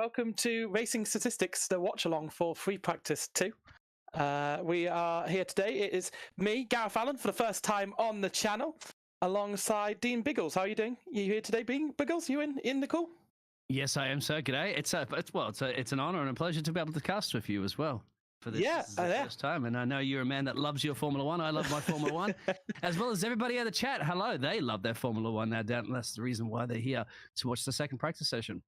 welcome to Racing Statistics, the Watchalong for Free Practice 2. We are here today. It is me, Gareth Allen, for the first time on the channel, alongside Dean Biggles. How are you doing? You here today, Biggles? You in the call? Yes, I am, sir. G'day. It's an honour and a pleasure to be able to cast with you as well. For this, this is the first time, and I know you're a man that loves your Formula One. I love my Formula One, as well as everybody in the chat. Hello, they love their Formula One now, and that's the reason why they're here to watch the second practice session.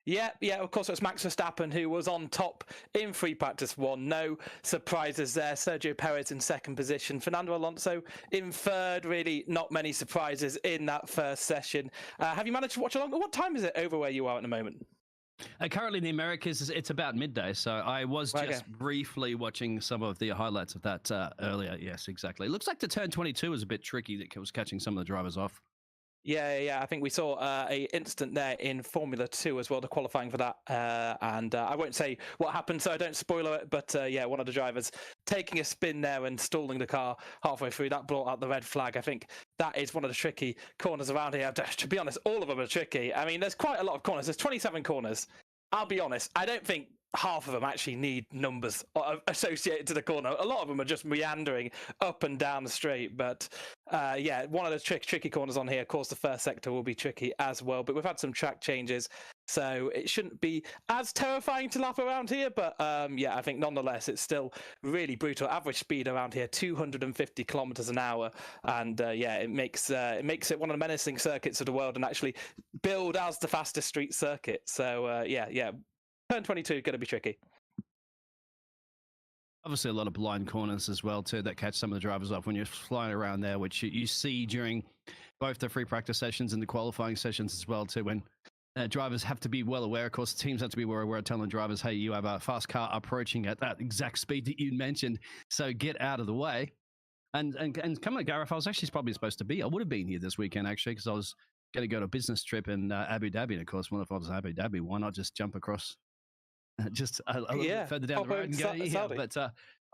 Yeah, of course, it's Max Verstappen who was on top in Free Practice 1. No surprises there. Sergio Perez in second position. Fernando Alonso in third. Really not many surprises in that first session. Have you managed to watch along? What time is it over where you are at the moment? Currently in the Americas, it's about midday, so I was just briefly watching some of the highlights of that earlier. Yes, exactly. It looks like the turn 22 was a bit tricky. That was catching some of the drivers off. Yeah. I think we saw a instant there in Formula 2 as well, the qualifying for that. And I won't say what happened, so I don't spoil it. But one of the drivers taking a spin there and stalling the car halfway through, that brought out the red flag. I think that is one of the tricky corners around here. To be honest, all of them are tricky. I mean, there's quite a lot of corners. There's 27 corners. I'll be honest, I don't think half of them actually need numbers associated to the corner. A lot of them are just meandering up and down the straight. But one of the tricky corners on here, of course, the first sector will be tricky as well. But we've had some track changes, so it shouldn't be as terrifying to lap around here. But I think nonetheless, it's still really brutal. Average speed around here, 250 kilometers an hour. And it makes it one of the menacing circuits of the world, and actually billed as the fastest street circuit. So turn 22 going to be tricky. Obviously, a lot of blind corners as well, too, that catch some of the drivers off when you're flying around there, which you see during both the free practice sessions and the qualifying sessions as well, too, when drivers have to be well aware. Of course, teams have to be well aware, telling drivers, hey, you have a fast car approaching at that exact speed that you mentioned, so get out of the way. And come on, Gareth, I was actually probably supposed to be. I would have been here this weekend, actually, because I was going to go to a business trip in Abu Dhabi. And, of course, if I was in Abu Dhabi, why not just jump across just a little bit further down the road and go here? But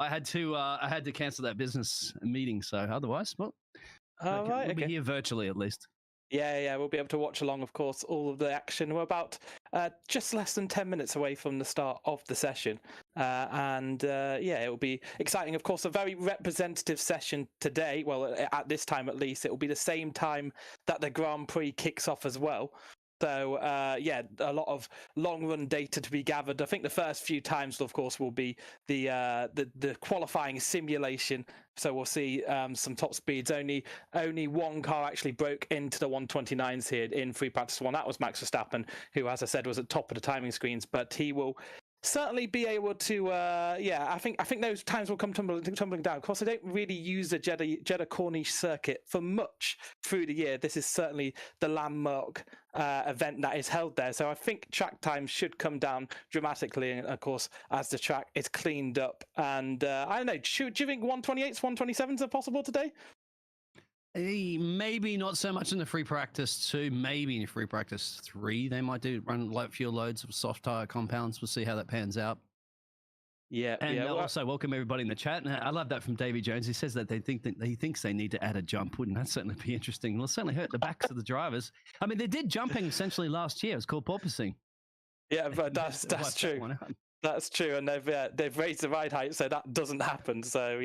I had to cancel that business meeting. So otherwise, well, we'll be here virtually at least. Yeah, we'll be able to watch along, of course, all of the action. We're about just less than 10 minutes away from the start of the session. It will be exciting. Of course, a very representative session today. Well, at this time, at least, it will be the same time that the Grand Prix kicks off as well. So, a lot of long-run data to be gathered. I think the first few times, of course, will be the qualifying simulation. So we'll see some top speeds. Only one car actually broke into the 129s here in Free Practice 1. That was Max Verstappen, who, as I said, was at top of the timing screens. But he will certainly be able to, I think those times will come tumbling down. Of course, I don't really use the Jeddah Corniche circuit for much through the year. This is certainly the landmark event that is held there. So I think track times should come down dramatically, and of course, as the track is cleaned up. And I don't know, do you think 128s, 127s are possible today? Maybe not so much in the free practice 2, maybe in free practice 3. They might run light fuel loads of soft tire compounds. We'll see how that pans out. Also welcome everybody in the chat. And I love that from Davy Jones. He says that he thinks they need to add a jump. Wouldn't that certainly be interesting? It'll certainly hurt the backs of the drivers. I mean, they did jumping essentially last year. It's called porpoising. Yeah, but that's true. That's true, and they've raised the ride height, so that doesn't happen. So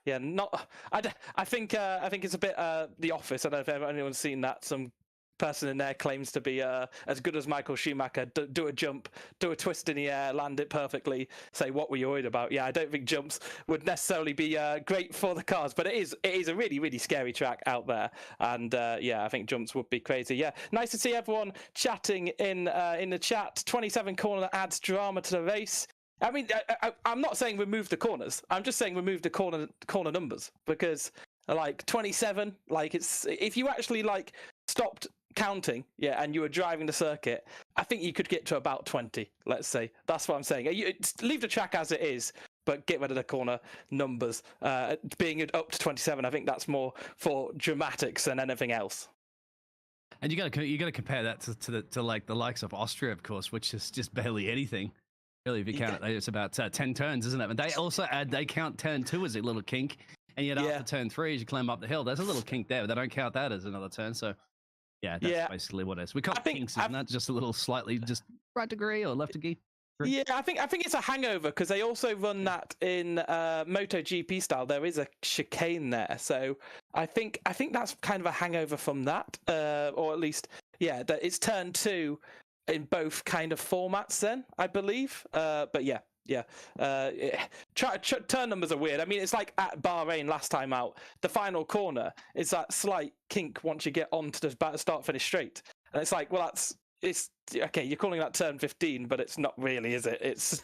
I think it's a bit The Office. I don't know if anyone's seen that. Some person in there claims to be as good as Michael Schumacher. Do a jump, do a twist in the air, land it perfectly. Say, what were you worried about? Yeah, I don't think jumps would necessarily be great for the cars, but it is a really, really scary track out there. And I think jumps would be crazy. Yeah, nice to see everyone chatting in the chat. 27 corner adds drama to the race. I mean, I'm not saying remove the corners. I'm just saying remove the corner numbers, because like 27, like if you actually like stopped counting, and you were driving the circuit, I think you could get to about 20, let's say. That's what I'm saying. Leave the track as it is, but get rid of the corner numbers. Being up to 27, I think that's more for dramatics than anything else. And you got to compare that to like the likes of Austria, of course, which is just barely anything. Really, if you count it, it's about 10 turns, isn't it? But they count turn 2 as a little kink, and yet after turn 3, as you climb up the hill, there's a little kink there, but they don't count that as another turn. So, that's basically what it is. We call it kinks, isn't that? Just a little slightly just right degree or left degree? Yeah, I think it's a hangover because they also run that in MotoGP style. There is a chicane there, so I think that's kind of a hangover from that, or at least that it's turn 2 in both kind of formats. Then I believe, but yeah. Turn numbers are weird. I mean, it's like at Bahrain last time out. The final corner is that slight kink once you get onto the start finish straight, and it's like, well, it's okay. You're calling that turn 15, but it's not really, is it? It's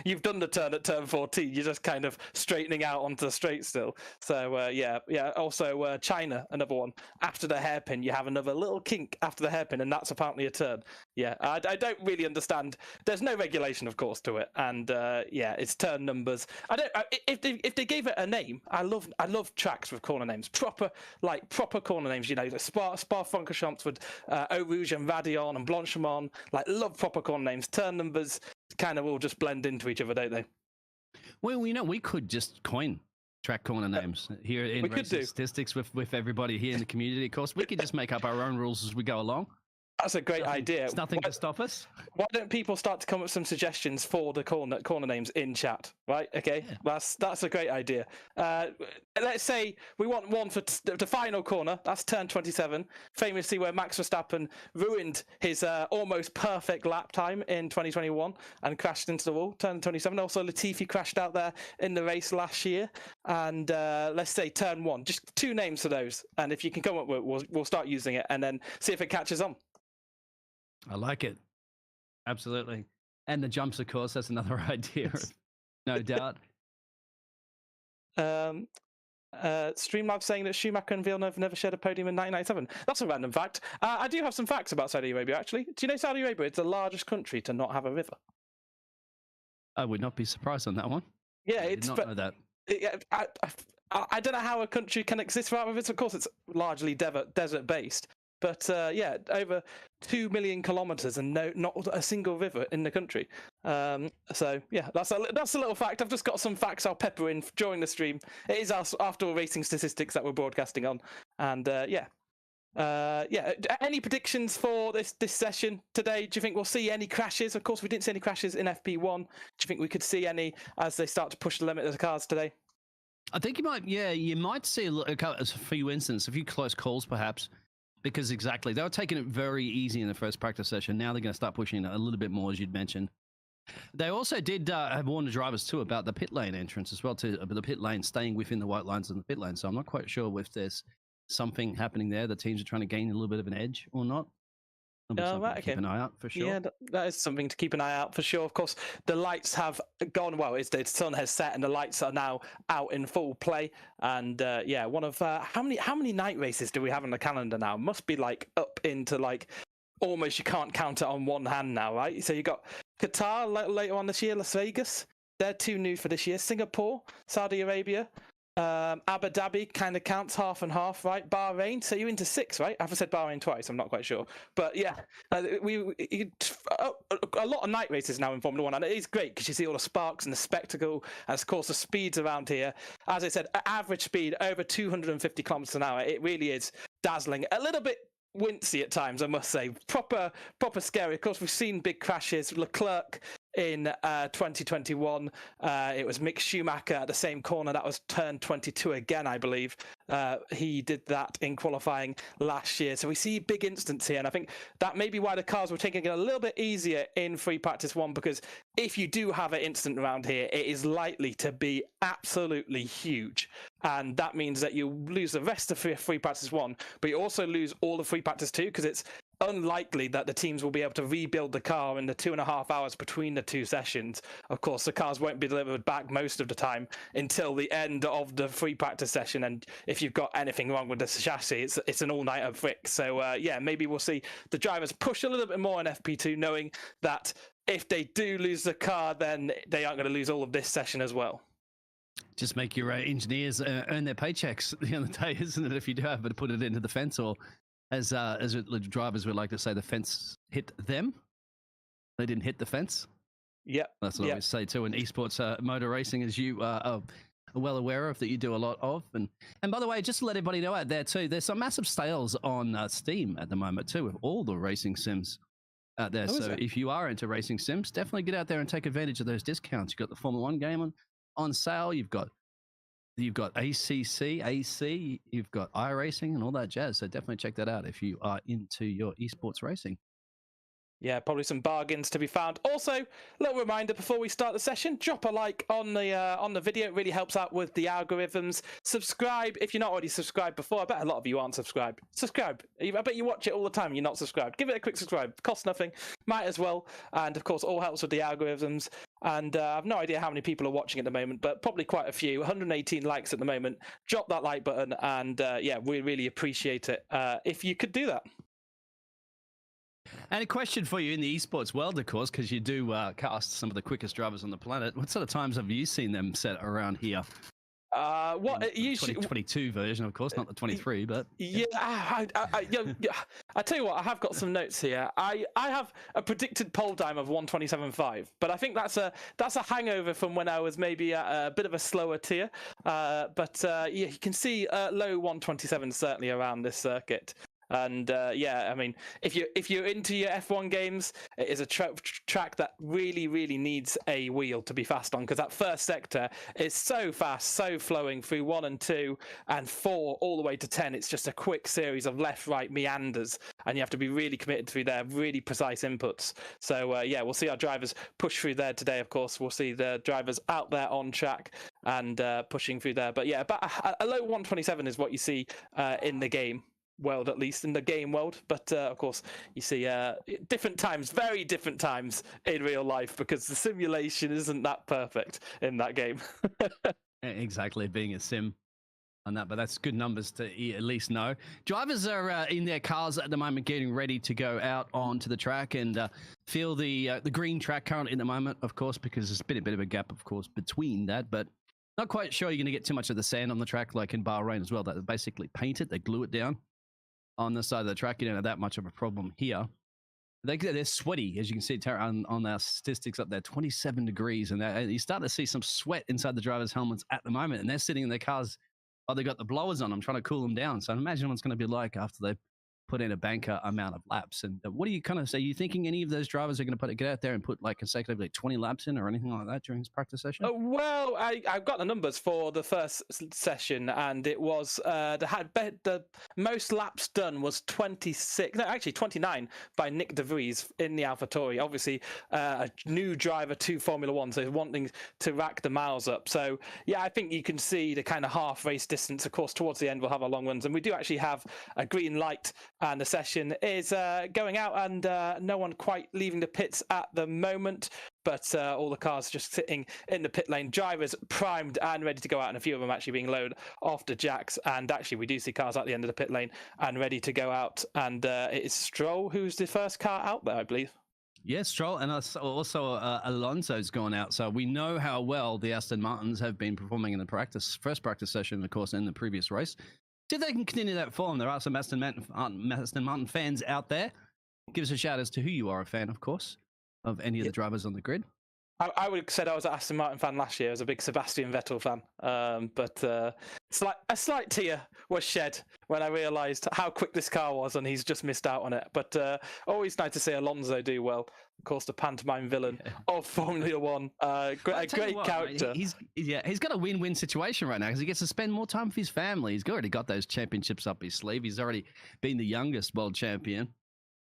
you've done the turn at turn 14. You're just kind of straightening out onto the straight still. So yeah. Also, China, another one. After the hairpin, you have another little kink after the hairpin, and that's apparently a turn. Yeah, I don't really understand. There's no regulation, of course, to it, and it's turn numbers. I don't. If they gave it a name, I love tracks with corner names, proper corner names. You know, the Spa-Francorchamps with Eau Rouge and Radion and Blanchimont. Love proper corner names. Turn numbers kind of all just blend into each other, don't they? Well, we could just coin track corner names here in Racing Statistics with everybody here in the community. Of course, we could just make up our own rules as we go along. That's a great idea. It's nothing to stop us. Why don't people start to come up with some suggestions for the corner names in chat? Right? Okay, yeah. That's a great idea. Let's say we want one for the final corner. That's turn 27, famously where Max Verstappen ruined his almost perfect lap time in 2021 and crashed into the wall. Turn 27. Also, Latifi crashed out there in the race last year. And let's say turn 1. Just 2 names for those. And if you can come up with it, we'll start using it and then see if it catches on. I like it. Absolutely. And the jumps, of course, that's another idea, no doubt. Streamlab saying that Schumacher and Villeneuve never shared a podium in 1997. That's a random fact. I do have some facts about Saudi Arabia, actually. Do you know Saudi Arabia is the largest country to not have a river? I would not be surprised on that one. Yeah, I did not know that. I don't know how a country can exist without rivers. Of course, it's largely desert-based. But over 2 million kilometers and not a single river in the country. So yeah, that's a little fact. I've just got some facts I'll pepper in during the stream. It is after all Racing Statistics that we're broadcasting on, and Any predictions for this session today? Do you think we'll see any crashes? Of course, we didn't see any crashes in FP1. Do you think we could see any as they start to push the limit of the cars today? I think you might. Yeah, you might see a few instances, a few close calls, perhaps. Because exactly, they were taking it very easy in the first practice session. Now they're going to start pushing it a little bit more, as you'd mentioned. They also did have warned the drivers too about the pit lane entrance as well, the pit lane staying within the white lines in the pit lane. So I'm not quite sure if there's something happening there. The teams are trying to gain a little bit of an edge or not. Right, okay. Keep an eye out for sure. Yeah, that is something to keep an eye out for sure. Of course, the lights have gone. Well, the sun has set and the lights are now out in full play. And one of how many night races do we have on the calendar now? Must be like up into like almost you can't count it on one hand now, right? So you got Qatar later on this year, Las Vegas. They're 2 new for this year. Singapore, Saudi Arabia. Abu Dhabi kind of counts half and half, right? Bahrain, so you're into 6, right? I've said Bahrain twice, I'm not quite sure. But yeah, a lot of night races now in Formula 1, and it is great because you see all the sparks and the spectacle, and of course the speeds around here. As I said, average speed over 250 kilometers an hour. It really is dazzling. A little bit wincy at times, I must say. Proper scary. Of course, we've seen big crashes. Leclerc in 2021, it was Mick Schumacher at the same corner. That was turn 22 again, I believe. He did that in qualifying last year. So we see big instance here, and I think that may be why the cars were taking it a little bit easier in free practice 1, because if you do have an incident around here, it is likely to be absolutely huge. And that means that you lose the rest of free practice 1, but you also lose all of free practice 2, because it's unlikely that the teams will be able to rebuild the car in the 2.5 hours between the 2 sessions. Of course, the cars won't be delivered back most of the time until the end of the free practice session. And if you've got anything wrong with the chassis, it's an all-nighter fix. So maybe we'll see the drivers push a little bit more in FP2, knowing that if they do lose the car, then they aren't going to lose all of this session as well. Just make your engineers earn their paychecks at the end of the day, isn't it? If you do have to put it into the fence, or as drivers would like to say, the fence hit them. They didn't hit the fence. Yep. That's what I always say too in esports motor racing, as you are well aware of, that you do a lot of. And by the way, just to let everybody know out there too, there's some massive sales on Steam at the moment too, with all the racing sims out there. Oh, is So it? if you are into racing sims, definitely get out there and take advantage of those discounts. You've got the Formula One game on sale. You've got ACC, AC, you've got iRacing and all that jazz. So definitely check that out if you are into your esports racing. Yeah, probably some bargains to be found. Also, little reminder before we start the session: drop a like on the video. It really helps out with the algorithms. Subscribe if you're not already subscribed before. I bet a lot of you aren't subscribed. Subscribe. I bet you watch it all the time and you're not subscribed. Give it a quick subscribe. Costs nothing. Might as well. And of course, all helps with the algorithms. And I've no idea how many people are watching at the moment, but probably quite a few. 118 likes at the moment. Drop that like button, and yeah, we really appreciate it if you could do that. And a question for you in the esports world, of course, because you do cast some of the quickest drivers on the planet. What sort of times have you seen them set around here? What usually 2022 version, of course, not the 23, but yeah. I tell you what, I have got some notes here. I have a predicted pole time of 1:27.5, but I think that's a hangover from when I was maybe a bit of a slower tier. But yeah, you can see low 1:27 certainly around this circuit. And yeah, I mean, if you're into your F1 games, it is a track that really needs a wheel to be fast on, because that first sector is so fast, so flowing through 1 and 2 and 4 all the way to 10. It's just a quick series of left-right meanders, and you have to be really committed through there, really precise inputs. So yeah, we'll see our drivers push through there today. Of course, we'll see the drivers out there on track and pushing through there. But yeah, about a low 1:27 is what you see in the game world, at least in the game world. But of course, you see different times, very different times in real life, because the simulation isn't that perfect in that game. exactly, being a sim on that, but that's good numbers to at least know. Drivers are in their cars at the moment, getting ready to go out onto the track and feel the green track currently at the moment, of course, because there's been a bit of a gap, of course, between that, but not quite sure you're going to get too much of the sand on the track like in Bahrain as well. They basically paint it, they glue it down on the side of the track. You don't have that much of a problem here. They're sweaty, as you can see on our statistics up there, 27 degrees. And you start to see some sweat inside the drivers' helmets at the moment. And they're sitting in their cars, they got the blowers on them, trying to cool them down. So imagine what it's going to be like after they put in a banker amount of laps. And what do you kind of say? Are you thinking any of those drivers are going to get out there and put like consecutively 20 laps in or anything like that during this practice session? Well, I've got the numbers for the first session, and it was the most laps done was 26, no, actually 29 by Nick De Vries in the AlphaTauri. Obviously, a new driver to Formula One, so he's wanting to rack the miles up. So yeah, I think you can see the kind of half race distance. Of course, towards the end we'll have our long runs, and we do actually have a green light. And the session is going out, and no one quite leaving the pits at the moment, but all the cars just sitting in the pit lane. Drivers primed and ready to go out, and a few of them actually being loaded off the jacks. And actually, we do see cars at the end of the pit lane and ready to go out. And it is Stroll who's the first car out there, I believe. Yes, Stroll, and also Alonso's gone out. So we know how well the Aston Martins have been performing in the first practice session, of course, in the previous race. See if they can continue that form. There are some Aston Martin fans out there. Give us a shout as to who you are a fan, of course, of any of the drivers on the grid. I would have said I was an Aston Martin fan last year. I was a big Sebastian Vettel fan. But a slight tear was shed when I realised how quick this car was, and he's just missed out on it. But always nice to see Alonso do well. Of course, the pantomime villain of Formula One. A great character. He's got a win-win situation right now because he gets to spend more time with his family. He's already got those championships up his sleeve. He's already been the youngest world champion.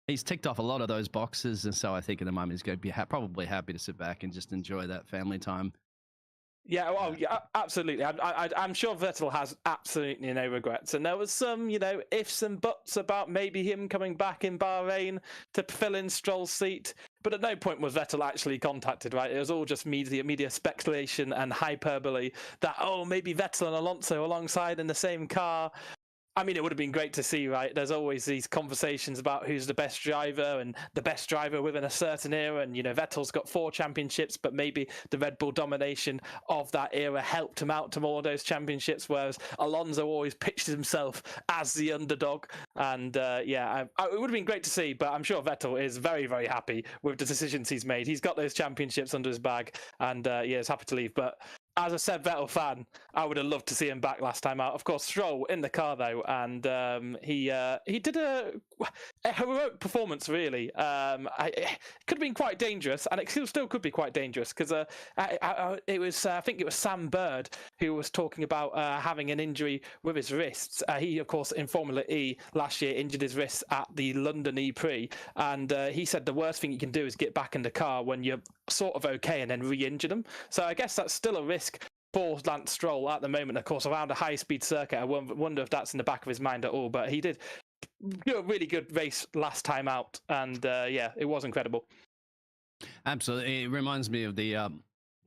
He's ticked off a lot of those boxes, and so I think at the moment he's going to be probably happy to sit back and just enjoy that family time. Yeah, well, yeah, absolutely. I'm sure Vettel has absolutely no regrets. And there was some, ifs and buts about maybe him coming back in Bahrain to fill in Stroll's seat. But at no point was Vettel actually contacted, right? It was all just media speculation and hyperbole that, maybe Vettel and Alonso alongside in the same car. I mean, it would have been great to see, right? There's always these conversations about who's the best driver and the best driver within a certain era. And, Vettel's got 4 championships, but maybe the Red Bull domination of that era helped him out to more of those championships, whereas Alonso always pitched himself as the underdog. And, it would have been great to see, but I'm sure Vettel is very, very happy with the decisions he's made. He's got those championships under his bag, and, he's happy to leave. But as a said Vettel fan, I would have loved to see him back last time out. Of course, Stroll in the car though, and he did a heroic performance, really. It could have been quite dangerous, and it still could be quite dangerous because it was I think it was Sam Bird who was talking about having an injury with his wrists. He, of course, in Formula E last year injured his wrists at the London E-Prix, and he said the worst thing you can do is get back in the car when you're sort of okay and then re-injure them. So I guess that's still a risk for Lance Stroll at the moment, of course, around a high-speed circuit. I wonder if that's in the back of his mind at all, but he did do a really good race last time out, and yeah, it was incredible. Absolutely. It reminds me of the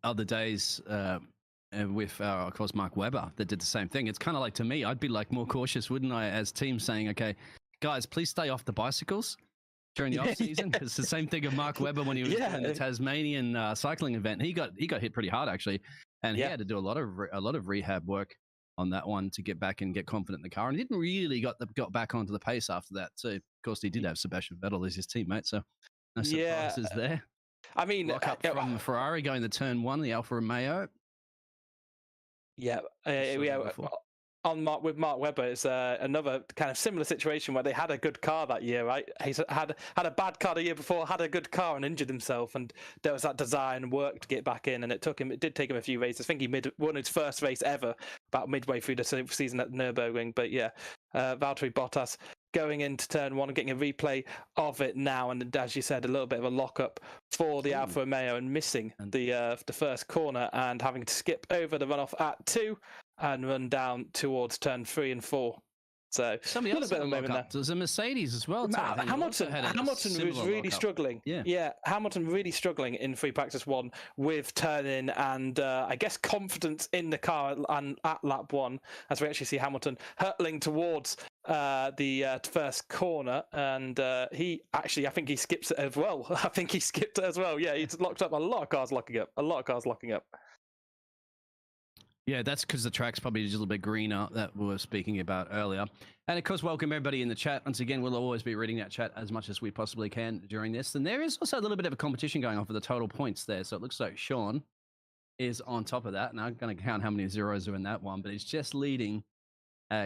other days with, of course, Mark Webber that did the same thing. It's kind of like, to me, I'd be like more cautious, wouldn't I, as teams saying, okay, guys, please stay off the bicycles during the off season. Yeah. It's the same thing of Mark Webber when he was in the Tasmanian cycling event. He got hit pretty hard, actually, and he had to do a lot of rehab work on that one to get back and get confident in the car, and he didn't really got back onto the pace after that too. Of course, he did have Sebastian Vettel as his teammate, so no surprises there. I mean, lock up from Ferrari going to turn 1, the Alfa Romeo. With Mark Webber, it's another kind of similar situation where they had a good car that year, right? He had a bad car the year before, had a good car and injured himself, and there was that design work to get back in, and it did take him a few races. I think he won his first race ever about midway through the season at Nürburgring. But yeah, Valtteri Bottas going into turn 1 and getting a replay of it now, and as you said, a little bit of a lockup for the Alfa Romeo and missing the first corner and having to skip over the runoff at 2 and run down towards turn 3 and 4. So somebody else had a moment there. There's a Mercedes as well. Hamilton was really struggling. Yeah, Hamilton really struggling in free practice 1 with turning and I guess confidence in the car and at lap 1, as we actually see Hamilton hurtling towards the first corner, and I think he skips it as well. I think he skipped it as well. Yeah, he's locked up a lot of cars locking up. Yeah, that's because the track's probably just a little bit greener that we were speaking about earlier. And of course, welcome everybody in the chat. Once again, we'll always be reading that chat as much as we possibly can during this. And there is also a little bit of a competition going on for the total points there. So it looks like Sean is on top of that. Now I'm going to count how many zeros are in that one, but it's just leading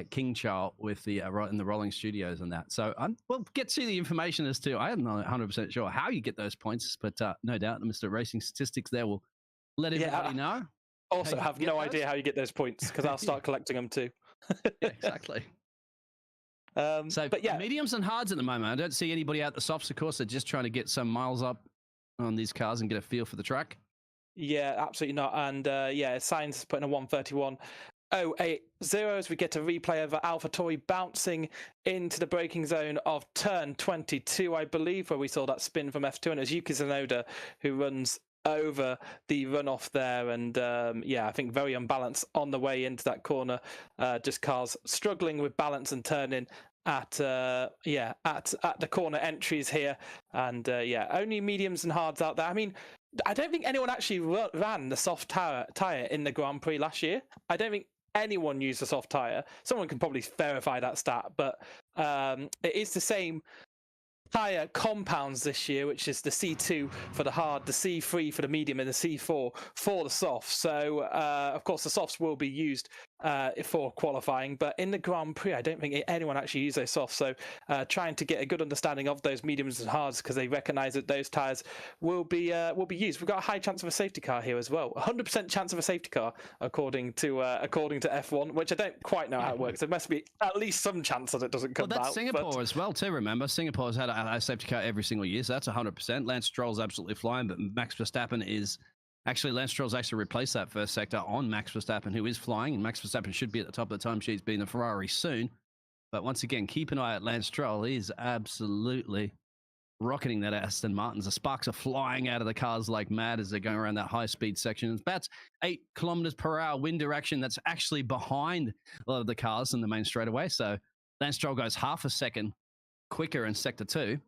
King Charles with the in the Rolling Studios and that. So we'll get to the information as to, I am not 100% sure how you get those points, but no doubt Mr. Racing Statistics there will let everybody know. Also, have no idea how you get those points because I'll start collecting them too. Yeah, exactly. But yeah, mediums and hards at the moment. I don't see anybody out the softs. Of course, they're just trying to get some miles up on these cars and get a feel for the track. Yeah, absolutely not. And Sainz is putting a 1:31.08 as we get a replay of AlphaTauri bouncing into the braking zone of turn 22, I believe, where we saw that spin from F2, and it was Yuki Tsunoda who runs over the runoff there, and I think very unbalanced on the way into that corner. Just cars struggling with balance and turning at the corner entries here, and only mediums and hards out there. I mean, I don't think anyone actually ran the soft tire in the Grand Prix last year. I don't think anyone used a soft tire. Someone can probably verify that stat, but it is the same tire compounds this year, which is the C2 for the hard, the C3 for the medium, and the C4 for the soft. So, of course, the softs will be used for qualifying, but in the Grand Prix, I don't think anyone actually used those softs. So, trying to get a good understanding of those mediums and hards because they recognise that those tires will be used. We've got a high chance of a safety car here as well. 100% chance of a safety car, according to F1, which I don't quite know how it works. There must be at least some chance that it doesn't come out. Well, that's Singapore as well, too. Remember, Singapore's had a safety car every single year, so that's 100%. Lance Stroll's absolutely flying, but Max Verstappen is actually, Lance Stroll's actually replaced that first sector on Max Verstappen, who is flying, and Max Verstappen should be at the top of the time sheets, being the Ferrari soon. But once again, keep an eye at Lance Stroll. He's absolutely rocketing that Aston Martins. The sparks are flying out of the cars like mad as they're going around that high-speed section. It's about 8 kilometers per hour wind direction that's actually behind a lot of the cars in the main straightaway. So Lance Stroll goes half a second quicker in sector 2,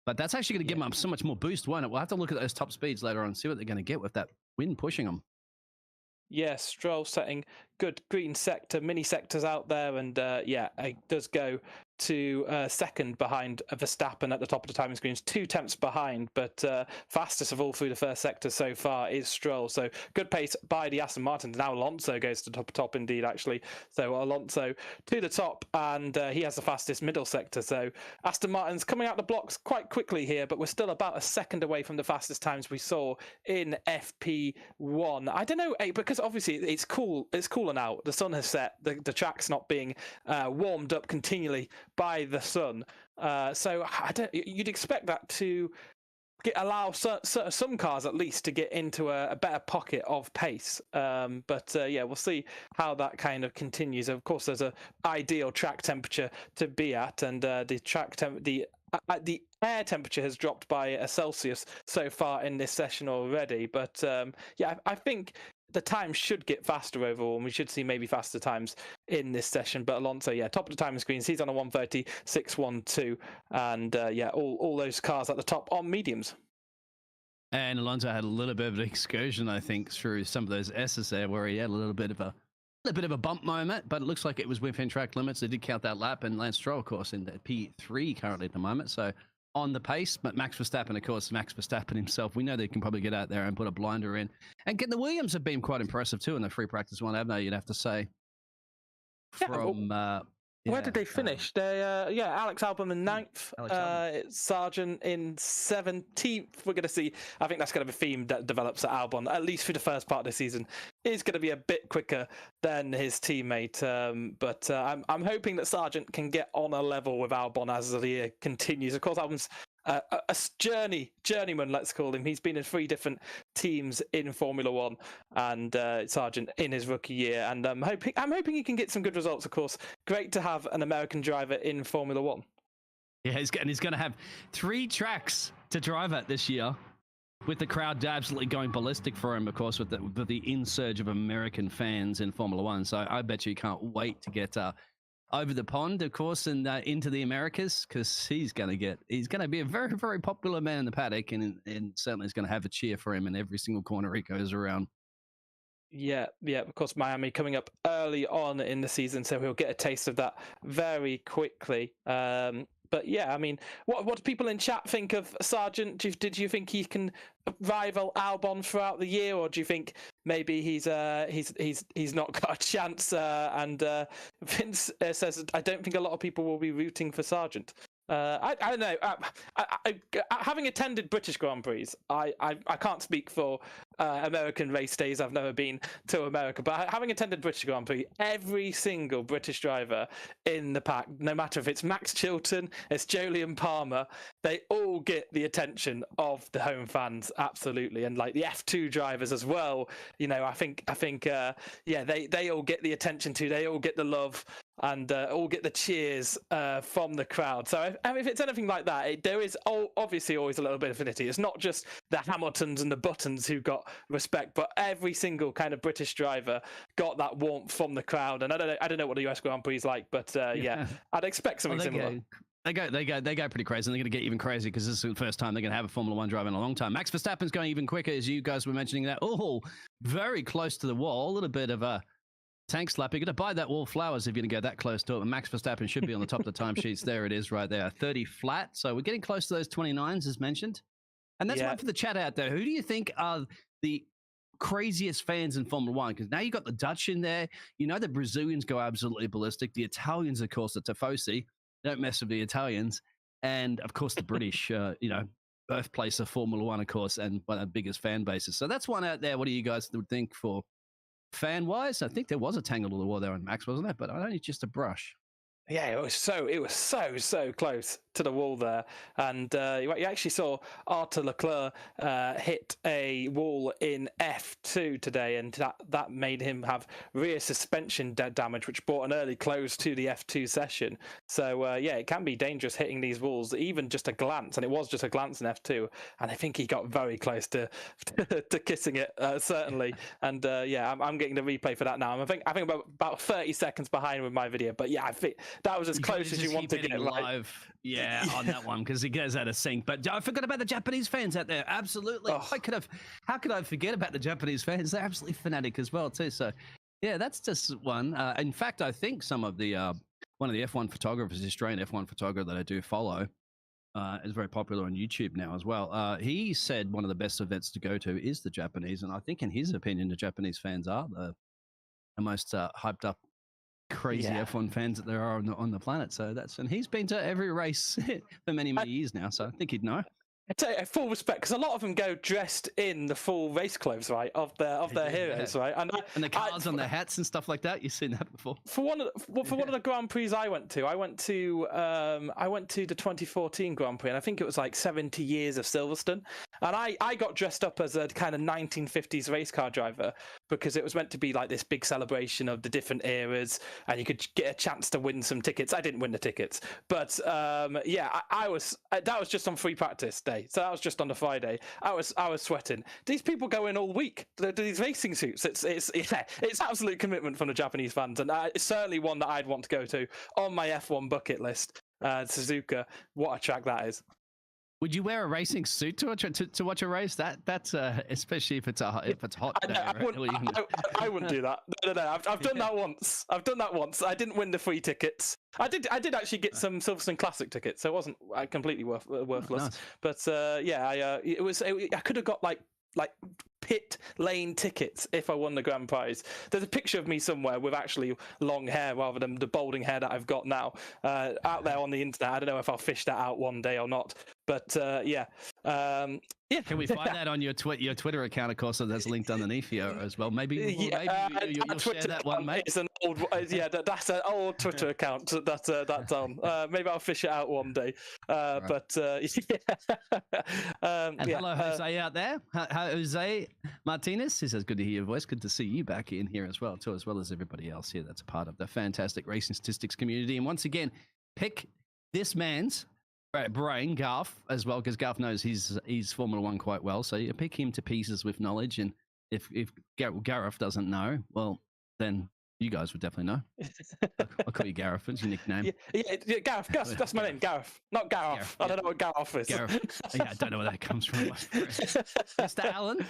but that's actually going to give them so much more boost, won't it? We'll have to look at those top speeds later on and see what they're going to get with that wind pushing them. Yeah, Stroll setting good green sector, mini sectors out there, and it does go to second behind Verstappen at the top of the timing screens, 2 tenths behind, but fastest of all through the first sector so far is Stroll. So good pace by the Aston Martin. Now Alonso goes to top indeed, actually. So Alonso to the top, and he has the fastest middle sector. So Aston Martin's coming out the blocks quite quickly here, but we're still about a second away from the fastest times we saw in FP1. I don't know, because obviously it's cooler now. The sun has set. The track's not being warmed up continually by the sun, so you'd expect that to allow some cars at least to get into a better pocket of pace, but yeah, we'll see how that kind of continues. Of course, there's an ideal track temperature to be at, and the air temperature has dropped by a Celsius so far in this session already, but yeah, I think the time should get faster overall, and we should see maybe faster times in this session. But Alonso, yeah, top of the timing screens, he's on a 1:30.612, and yeah, all those cars at the top on mediums. And Alonso had a little bit of an excursion, I think, through some of those S's there, where he had a little bit of a bump moment, but it looks like it was within track limits. They did count that lap, and Lance Stroll, of course, in the P3 currently at the moment, so on the pace. But Max Verstappen, of course, Max Verstappen himself, we know they can probably get out there and put a blinder in. And the Williams have been quite impressive too in the free practice one, haven't they? You'd have to say. Where did they finish? They Alex Albon in 9th, Sargent in 17th. We're going to see. I think that's going to be a theme that develops at Albon, at least for the first part of the season. Is going to be a bit quicker than his teammate, but I'm hoping that Sargent can get on a level with Albon as the year continues. Of course, Albon's a journeyman, let's call him. He's been in 3 different teams in Formula One, and Sargent in his rookie year. And I'm hoping he can get some good results. Of course, great to have an American driver in Formula One. Yeah, he's going to have 3 tracks to drive at this year, with the crowd absolutely going ballistic for him, of course, with the insurge of American fans in Formula One. So I bet you can't wait to get over the pond, of course, and into the Americas, because he's going to be a very, very popular man in the paddock, and certainly is going to have a cheer for him in every single corner he goes around. Yeah, of course, Miami coming up early on in the season, so he'll get a taste of that very quickly. But yeah, I mean, what do people in chat think of Sargent? Did you think he can rival Albon throughout the year, or do you think maybe he's not got a chance? And Vince says, I don't think a lot of people will be rooting for Sargent. I don't know. Having attended British Grand Prix, I can't speak for American race days. I've never been to America, but having attended British Grand Prix, every single British driver in the pack, no matter if it's Max Chilton, it's Jolyon Palmer, they all get the attention of the home fans, absolutely, and like the F2 drivers as well. You know, I think yeah, they all get the attention too. They all get the love, and all get the cheers from the crowd. So if it's anything like that, there is obviously always a little bit of affinity. It's not just the Hamiltons and the Buttons who got respect, but every single kind of British driver got that warmth from the crowd. And I don't know what the US Grand Prix is like, but yeah, I'd expect something similar. They go pretty crazy, and they're going to get even crazy because this is the first time they're going to have a Formula One driver in a long time. Max Verstappen's going even quicker, as you guys were mentioning that. Oh, very close to the wall. A little bit of a tank slap. You're going to buy that wall flowers if you're going to go that close to it. And Max Verstappen should be on the top of the timesheets. There it is right there, 30 flat. So we're getting close to those 29s as mentioned. And that's one for the chat out there. Who do you think are the craziest fans in Formula One? Because now you've got the Dutch in there. You know the Brazilians go absolutely ballistic. The Italians, of course, the Tifosi. Don't mess with the Italians. And, of course, the British, birthplace of Formula One, of course, and one of the biggest fan bases. So that's one out there. What do you guys think for fan-wise? I think there was a tangle to the wall there on Max, wasn't there? But only just a brush. Yeah, it was so close to the wall there, and you actually saw Arthur Leclerc hit a wall in F2 today, and that made him have rear suspension damage, which brought an early close to the F2 session. So yeah, it can be dangerous hitting these walls, even just a glance, and it was just a glance in F2, and I think he got very close to kissing it, certainly. And yeah, I'm getting the replay for that now. I think about 30 seconds behind with my video, but yeah, I think that was as close as you want to get live. Yeah, on that one, because he goes out of sync. But I forgot about the Japanese fans out there. Absolutely. Oh. How could I forget about the Japanese fans? They're absolutely fanatic as well too. So yeah, that's just one. In fact, I think some of the one of the F1 photographers, the Australian F1 photographer that I do follow, is very popular on YouTube now as well. He said one of the best events to go to is the Japanese, and I think in his opinion, the Japanese fans are the most hyped up, crazy F1 fans that there are on the planet. So and he's been to every race for many years now, so I think he'd know. I tell you, full respect, because a lot of them go dressed in the full race clothes, right, of their heroes, right, and the cars on their hats and stuff like that. You've seen that before. For one of the Grand Prix I went to the 2014 Grand Prix, and I think it was like 70 years of Silverstone, and I got dressed up as a kind of 1950s race car driver because it was meant to be like this big celebration of the different eras, and you could get a chance to win some tickets. I didn't win the tickets, but I was that was just on free practice day. So that was just on the Friday. I was sweating. These people go in all week. These racing suits. It's absolute commitment from the Japanese fans, and it's certainly one that I'd want to go to on my F1 bucket list. Suzuka, what a track that is. Would you wear a racing suit to watch a race? That's especially if it's hot. I wouldn't do that. No. I've done that once. I didn't win the free tickets. I did actually get some Silverstone Classic tickets, so it wasn't completely worthless. Nice. But I could have got like pit lane tickets if I won the grand prize. There's a picture of me somewhere with actually long hair rather than the balding hair that I've got now out there on the internet. I don't know if I'll fish that out one day or not, but yeah. Can we find that on your Twitter account? Of course, so that's linked underneath here as well. Maybe you'll share that one, mate. It's an old, that's an old Twitter account that's on. Maybe I'll fish it out one day. Right. But hello, Jose out there. Jose Martinez, he says, "Good to hear your voice. Good to see you back in here as well, too, as well as everybody else here that's a part of the fantastic racing statistics community." And once again, pick this man's brain, Garth, as well, because Garth knows he's Formula One quite well. So you pick him to pieces with knowledge, and if Gareth doesn't know, well, then you guys would definitely know. I'll call you Gareth. What's your nickname? Yeah, Gareth. That's my name, Gareth. Not Gareth. I don't know what Gareth is. Gareth. Yeah, I don't know where that comes from. Mr. Allen?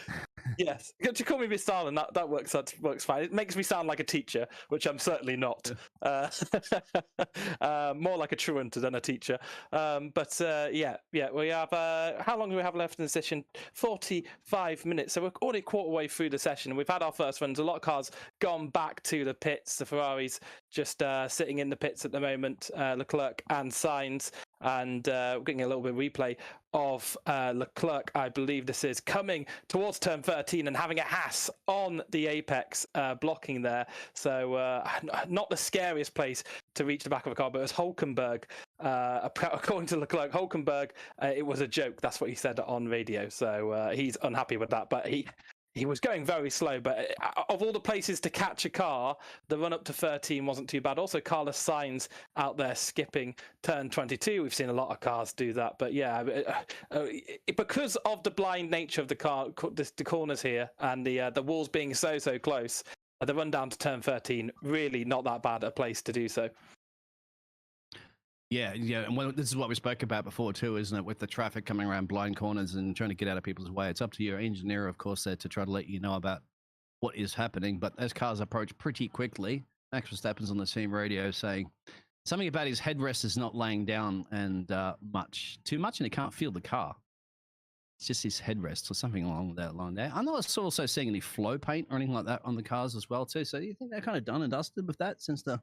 Yes. To call me Mr. Allen, that works fine. It makes me sound like a teacher, which I'm certainly not. More like a truant than a teacher. But we have... how long do we have left in the session? 45 minutes. So we're already a quarter way through the session. We've had our first runs. A lot of cars gone back to the pits. The Ferraris just sitting in the pits at the moment, Leclerc and Sainz, and we're getting a little bit of replay of Leclerc. I believe this is coming towards turn 13 and having a Haas on the apex, blocking there. So not the scariest place to reach the back of a car, but it was Hulkenberg. According to Leclerc, Hulkenberg, it was a joke. That's what he said on radio. So he's unhappy with that, but he was going very slow, but of all the places to catch a car, the run up to 13 wasn't too bad. Also, Carlos Sainz out there skipping turn 22. We've seen a lot of cars do that, but yeah, because of the blind nature of the corners here and the walls being so close, the run down to turn 13 really not that bad a place to do so. Yeah, and this is what we spoke about before too, isn't it? With the traffic coming around blind corners and trying to get out of people's way, it's up to your engineer, of course, there to try to let you know about what is happening. But as cars approach pretty quickly, Max Verstappen's on the team radio saying something about his headrest is not laying down and too much, and he can't feel the car. It's just his headrest or something along that line there. I'm not also seeing any flow paint or anything like that on the cars as well too. So do you think they're kind of done and dusted with that since the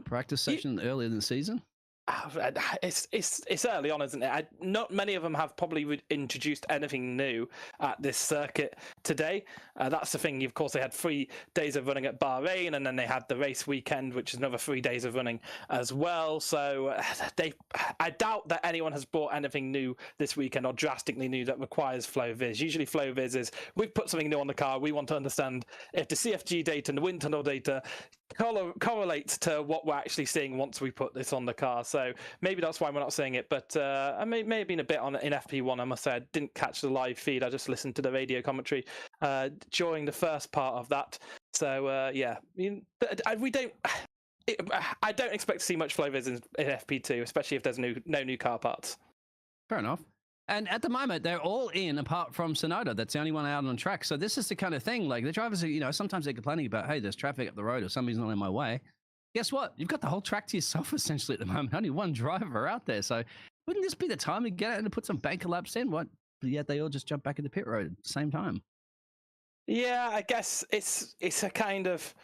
practice session earlier in the season? It's early on, isn't it? Not many of them have probably introduced anything new at this circuit today. That's the thing. Of course, they had 3 days of running at Bahrain, and then they had the race weekend, which is another 3 days of running as well. So I doubt that anyone has brought anything new this weekend or drastically new that requires flow viz. Usually flow viz is we've put something new on the car. We want to understand if the CFG data and the wind tunnel data correlates to what we're actually seeing once we put this on the car. So maybe that's why we're not seeing it. But I may have been a bit in FP1, I must say. I didn't catch the live feed. I just listened to the radio commentary during the first part of that. So I don't expect to see much flow viz in FP2, especially if there's no new car parts. Fair enough. And at the moment, they're all in apart from Tsunoda. That's the only one out on track. So this is the kind of thing, like the drivers are, sometimes they're complaining about, hey, there's traffic up the road or somebody's not in my way. guess what? You've got the whole track to yourself essentially at the moment. Only one driver out there. So wouldn't this be the time to get out and put some banker laps in? What? Yet they all just jump back into pit road at the same time. Yeah, I guess it's a kind of,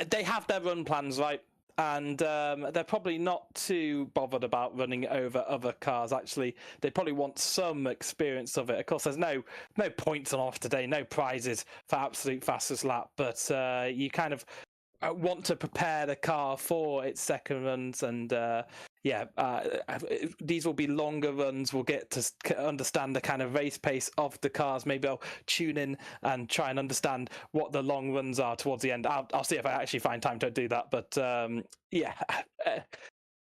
they have their run plans, right? And they're probably not too bothered about running over other cars. Actually, they probably want some experience of it. Of course, there's no points on off today, no prizes for absolute fastest lap, but you kind of want to prepare the car for its second runs, and these will be longer runs. We'll get to understand the kind of race pace of the cars. Maybe I'll tune in and try and understand what the long runs are towards the end. I'll see if I actually find time to do that. But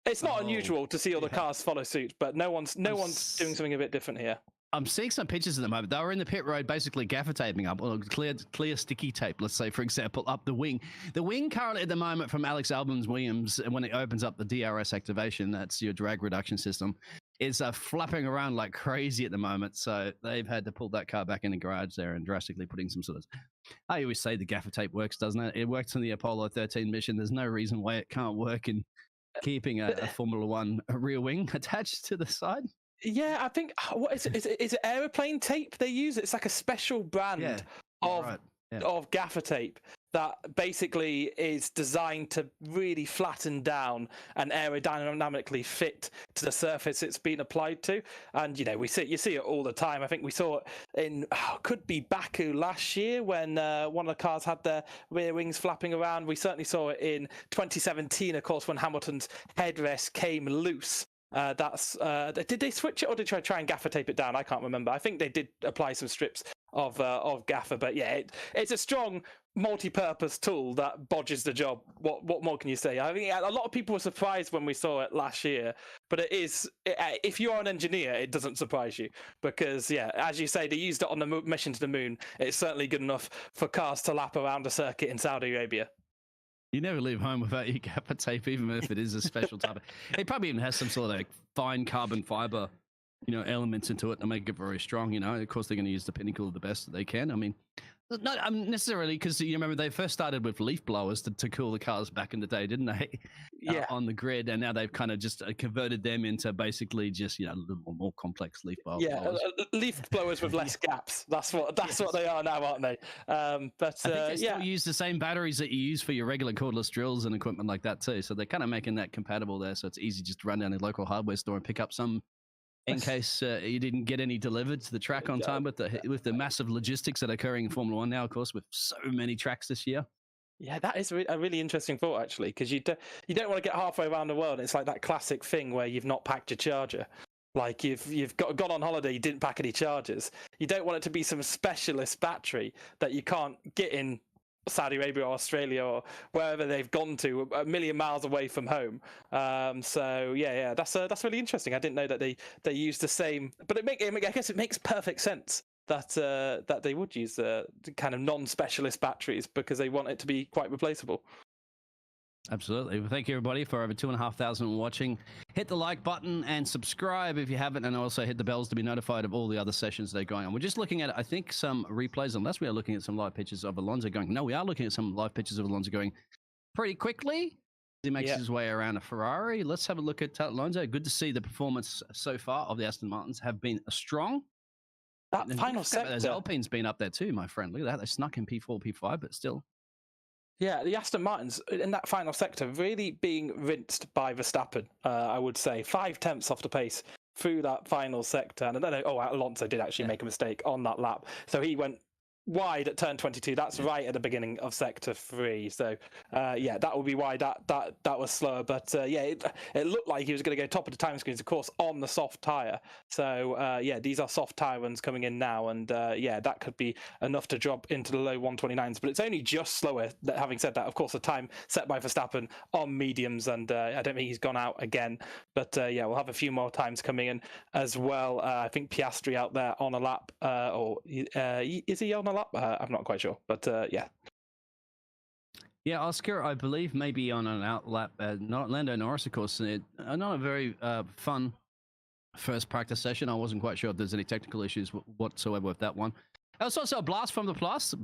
it's not unusual to see all the cars follow suit, but no one's doing something a bit different here. I'm seeing some pictures at the moment. They were in the pit road basically gaffer taping up, or clear sticky tape, let's say, for example, up the wing. The wing currently at the moment from Alex Albon's Williams, when it opens up the DRS activation, that's your drag reduction system, is flapping around like crazy at the moment. So they've had to pull that car back in the garage there and drastically putting some sort of... I always say the gaffer tape works, doesn't it? It works in the Apollo 13 mission. There's no reason why it can't work in keeping a Formula One rear wing attached to the side. Yeah, I think, what is it? Is it aeroplane tape they use? It's like a special brand of gaffer tape that basically is designed to really flatten down and aerodynamically fit to the surface it's been applied to. And you see it all the time. I think we saw it in could be Baku last year when one of the cars had their rear wings flapping around. We certainly saw it in 2017, of course, when Hamilton's headrest came loose. Did they switch it, or did they try and gaffer tape it down? I can't remember. I think they did apply some strips of gaffer, but yeah, it's a strong multi-purpose tool that bodges the job. What more can you say? I mean, a lot of people were surprised when we saw it last year, but if you're an engineer, it doesn't surprise you, because as you say, they used it on the mission to the moon. It's certainly good enough for cars to lap around a circuit in Saudi Arabia. You never leave home without your gaffer tape, even if it is a special type of... It probably even has some sort of like fine carbon fiber, elements into it to make it very strong. Of course, they're going to use the pinnacle of the best that they can. I mean, not necessarily, because you remember they first started with leaf blowers to cool the cars back in the day, didn't they? On the grid, and now they've kind of just converted them into basically just a little more complex leaf blowers. Leaf blowers with less gaps. That's what they are now, aren't they? But I think they still use the same batteries that you use for your regular cordless drills and equipment like that too. So they're kind of making that compatible there, so it's easy just to run down the local hardware store and pick up some. In case you didn't get any delivered to the track on time with the massive logistics that are occurring in Formula One now, of course, with so many tracks this year. Yeah, that is a really interesting thought, actually, because you don't want to get halfway around the world. It's like that classic thing where you've not packed your charger. Like you've gone on holiday, you didn't pack any chargers. You don't want it to be some specialist battery that you can't get in Saudi Arabia or Australia or wherever they've gone to, a million miles away from home. That's really interesting. I didn't know that they use the same, but I guess it makes perfect sense that they would use the kind of non-specialist batteries, because they want it to be quite replaceable. Absolutely. Well, thank you, everybody, for over 2,500 watching. Hit the like button and subscribe if you haven't, and also hit the bells to be notified of all the other sessions that are going on. We're just looking at, I think, some replays, unless we are looking at some live pictures of Alonso going. No, we are looking at some live pictures of Alonso going pretty quickly. He makes his way around a Ferrari. Let's have a look at Alonso. Good to see the performance so far of the Aston Martins have been strong. That final sector. Those Alpine's been up there too, my friend. Look at that. They snuck in P4, P5, but still. Yeah, the Aston Martins in that final sector really being rinsed by Verstappen, I would say. 5/10 off the pace through that final sector. And I don't know, Alonso did actually make a mistake on that lap. So he went wide at turn 22. That's right at the beginning of sector 3. So that would be why that was slower. But it looked like he was going to go top of the time screens, of course, on the soft tyre. So these are soft tyre runs coming in now, and that could be enough to drop into the low 129s. But it's only just slower. Having said that, of course, the time set by Verstappen on mediums, and I don't think he's gone out again. But we'll have a few more times coming in as well. I think Piastri out there on a lap, is he on a lap? I'm not quite sure, but Yeah, Oscar, I believe maybe on an outlap. Not Lando Norris, of course. Not a very fun first practice session. I wasn't quite sure if there's any technical issues whatsoever with that one. I was also a blast from the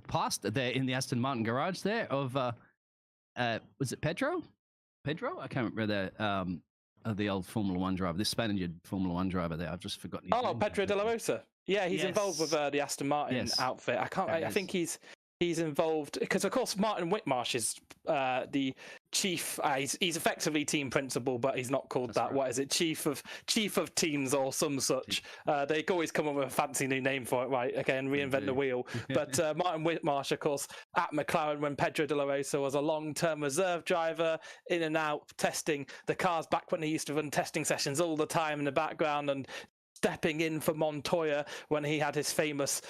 past there in the Aston Martin garage there of, was it Pedro? Pedro? I can't remember the old Formula One driver, this Spaniard Formula One driver there. I've just forgotten his name. Pedro de la Rosa. Yeah, he's involved with the Aston Martin outfit. I think he's involved because, of course, Martin Whitmarsh is the chief. He's effectively team principal, but he's not called that. Right. What is it? Chief of teams or some such. They always come up with a fancy new name for it, right? Again, reinvent the wheel. But Martin Whitmarsh, of course, at McLaren when Pedro de la Rosa was a long-term reserve driver, in and out testing the cars back when he used to run testing sessions all the time in the background, and stepping in for Montoya when he had his famous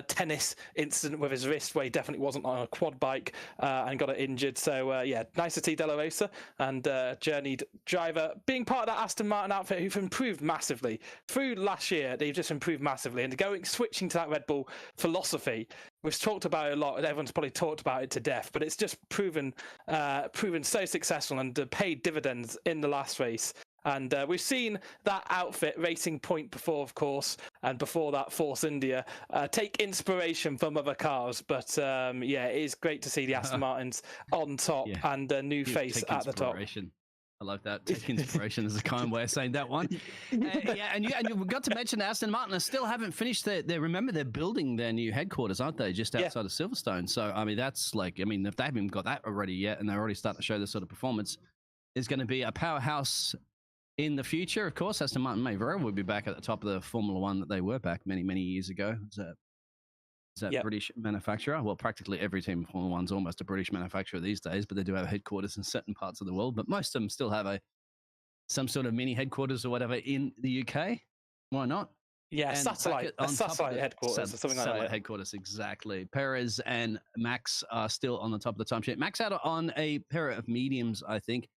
tennis incident with his wrist, where he definitely wasn't on a quad bike and got it injured. So nice to see De La Rosa and journeyed driver being part of that Aston Martin outfit, who've improved massively through last year. They've just improved massively, and switching to that Red Bull philosophy. We've talked about it a lot, and everyone's probably talked about it to death, but it's just proven so successful and paid dividends in the last race. And we've seen that outfit, Racing Point before, of course, and before that Force India, take inspiration from other cars. But it is great to see the Aston Martins on top and a new face at the top. I love that. Take inspiration is a kind way of saying that one. And you got to mention Aston Martin still haven't finished remember, they're building their new headquarters, aren't they? Just outside of Silverstone. So, I mean, that's like, I mean, if they haven't got that already yet, and they're already starting to show this sort of performance, is going to be a powerhouse in the future. Of course, Aston Martin may very well be back at the top of the Formula One that they were back many, many years ago. Is that British manufacturer? Well, practically every team in Formula One's almost a British manufacturer these days, but they do have headquarters in certain parts of the world. But most of them still have some sort of mini headquarters or whatever in the UK. Why not? Yeah, satellite headquarters or something like that. Satellite headquarters, exactly. Perez and Max are still on the top of the time sheet. Max out on a pair of mediums, I think.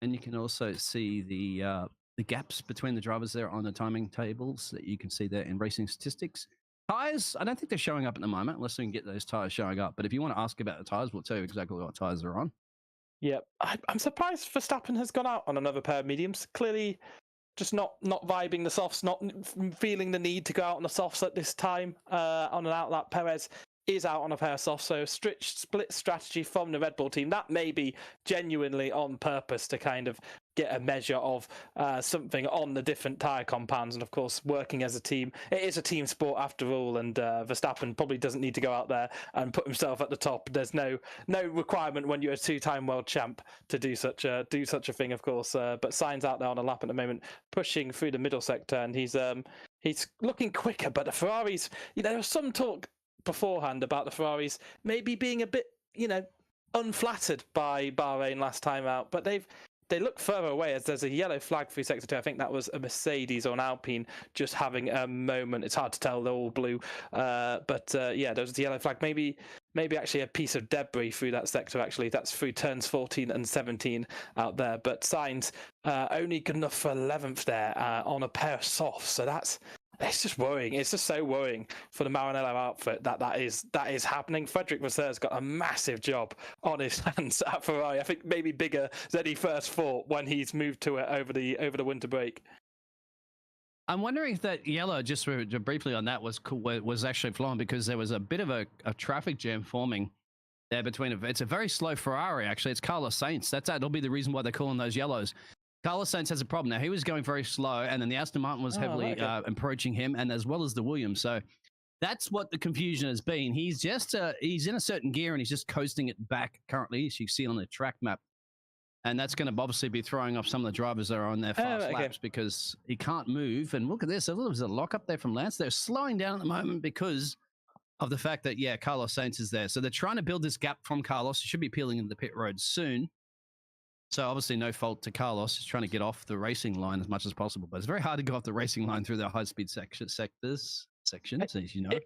And you can also see the gaps between the drivers there on the timing tables that you can see there in racing statistics. Tyres, I don't think they're showing up at the moment unless we can get those tyres showing up. But if you want to ask about the tyres, we'll tell you exactly what tyres are on. Yeah, I'm surprised Verstappen has gone out on another pair of mediums. Clearly just not vibing the softs, not feeling the need to go out on the softs at this time on an outlap. Perez is out on a pair of softs, so a split strategy from the Red Bull team. That may be genuinely on purpose to kind of get a measure of something on the different tyre compounds. And of course, working as a team, it is a team sport after all, and Verstappen probably doesn't need to go out there and put himself at the top. There's no requirement when you're a two-time world champ to do such a thing, of course. But Sainz out there on a lap at the moment, pushing through the middle sector, and he's looking quicker. But the Ferraris, there was some talk beforehand about the Ferraris maybe being a bit, unflattered by Bahrain last time out, but they look further away as there's a yellow flag through sector 2. I think that was a Mercedes or an Alpine just having a moment. It's hard to tell, they're all blue, but there was the yellow flag. Maybe actually a piece of debris through that sector. Actually, that's through turns 14 and 17 out there. But Sainz only good enough for 11th there on a pair of softs. So it's just worrying. It's just so worrying for the Maranello outfit that is happening. Frederic Vasseur's got a massive job on his hands at Ferrari. I think maybe bigger than he first thought when he's moved to it over the winter break. I'm wondering if that yellow, just briefly on that, was actually flowing because there was a bit of a traffic jam forming there between. It's a very slow Ferrari, actually. It's Carlos Sainz. That'll be the reason why they're calling those yellows. Carlos Sainz has a problem now. He was going very slow, and then the Aston Martin was heavily approaching him, and as well as the Williams. So that's what the confusion has been. He's just he's in a certain gear, and he's just coasting it back currently, as you see on the track map. And that's going to obviously be throwing off some of the drivers that are on their fast laps because he can't move. And look at this. There's a lock up there from Lance. They're slowing down at the moment because of the fact that, Carlos Sainz is there. So they're trying to build this gap from Carlos. He should be peeling into the pit road soon. So obviously no fault to Carlos. He's trying to get off the racing line as much as possible. But it's very hard to go off the racing line through the high-speed sections, as you know.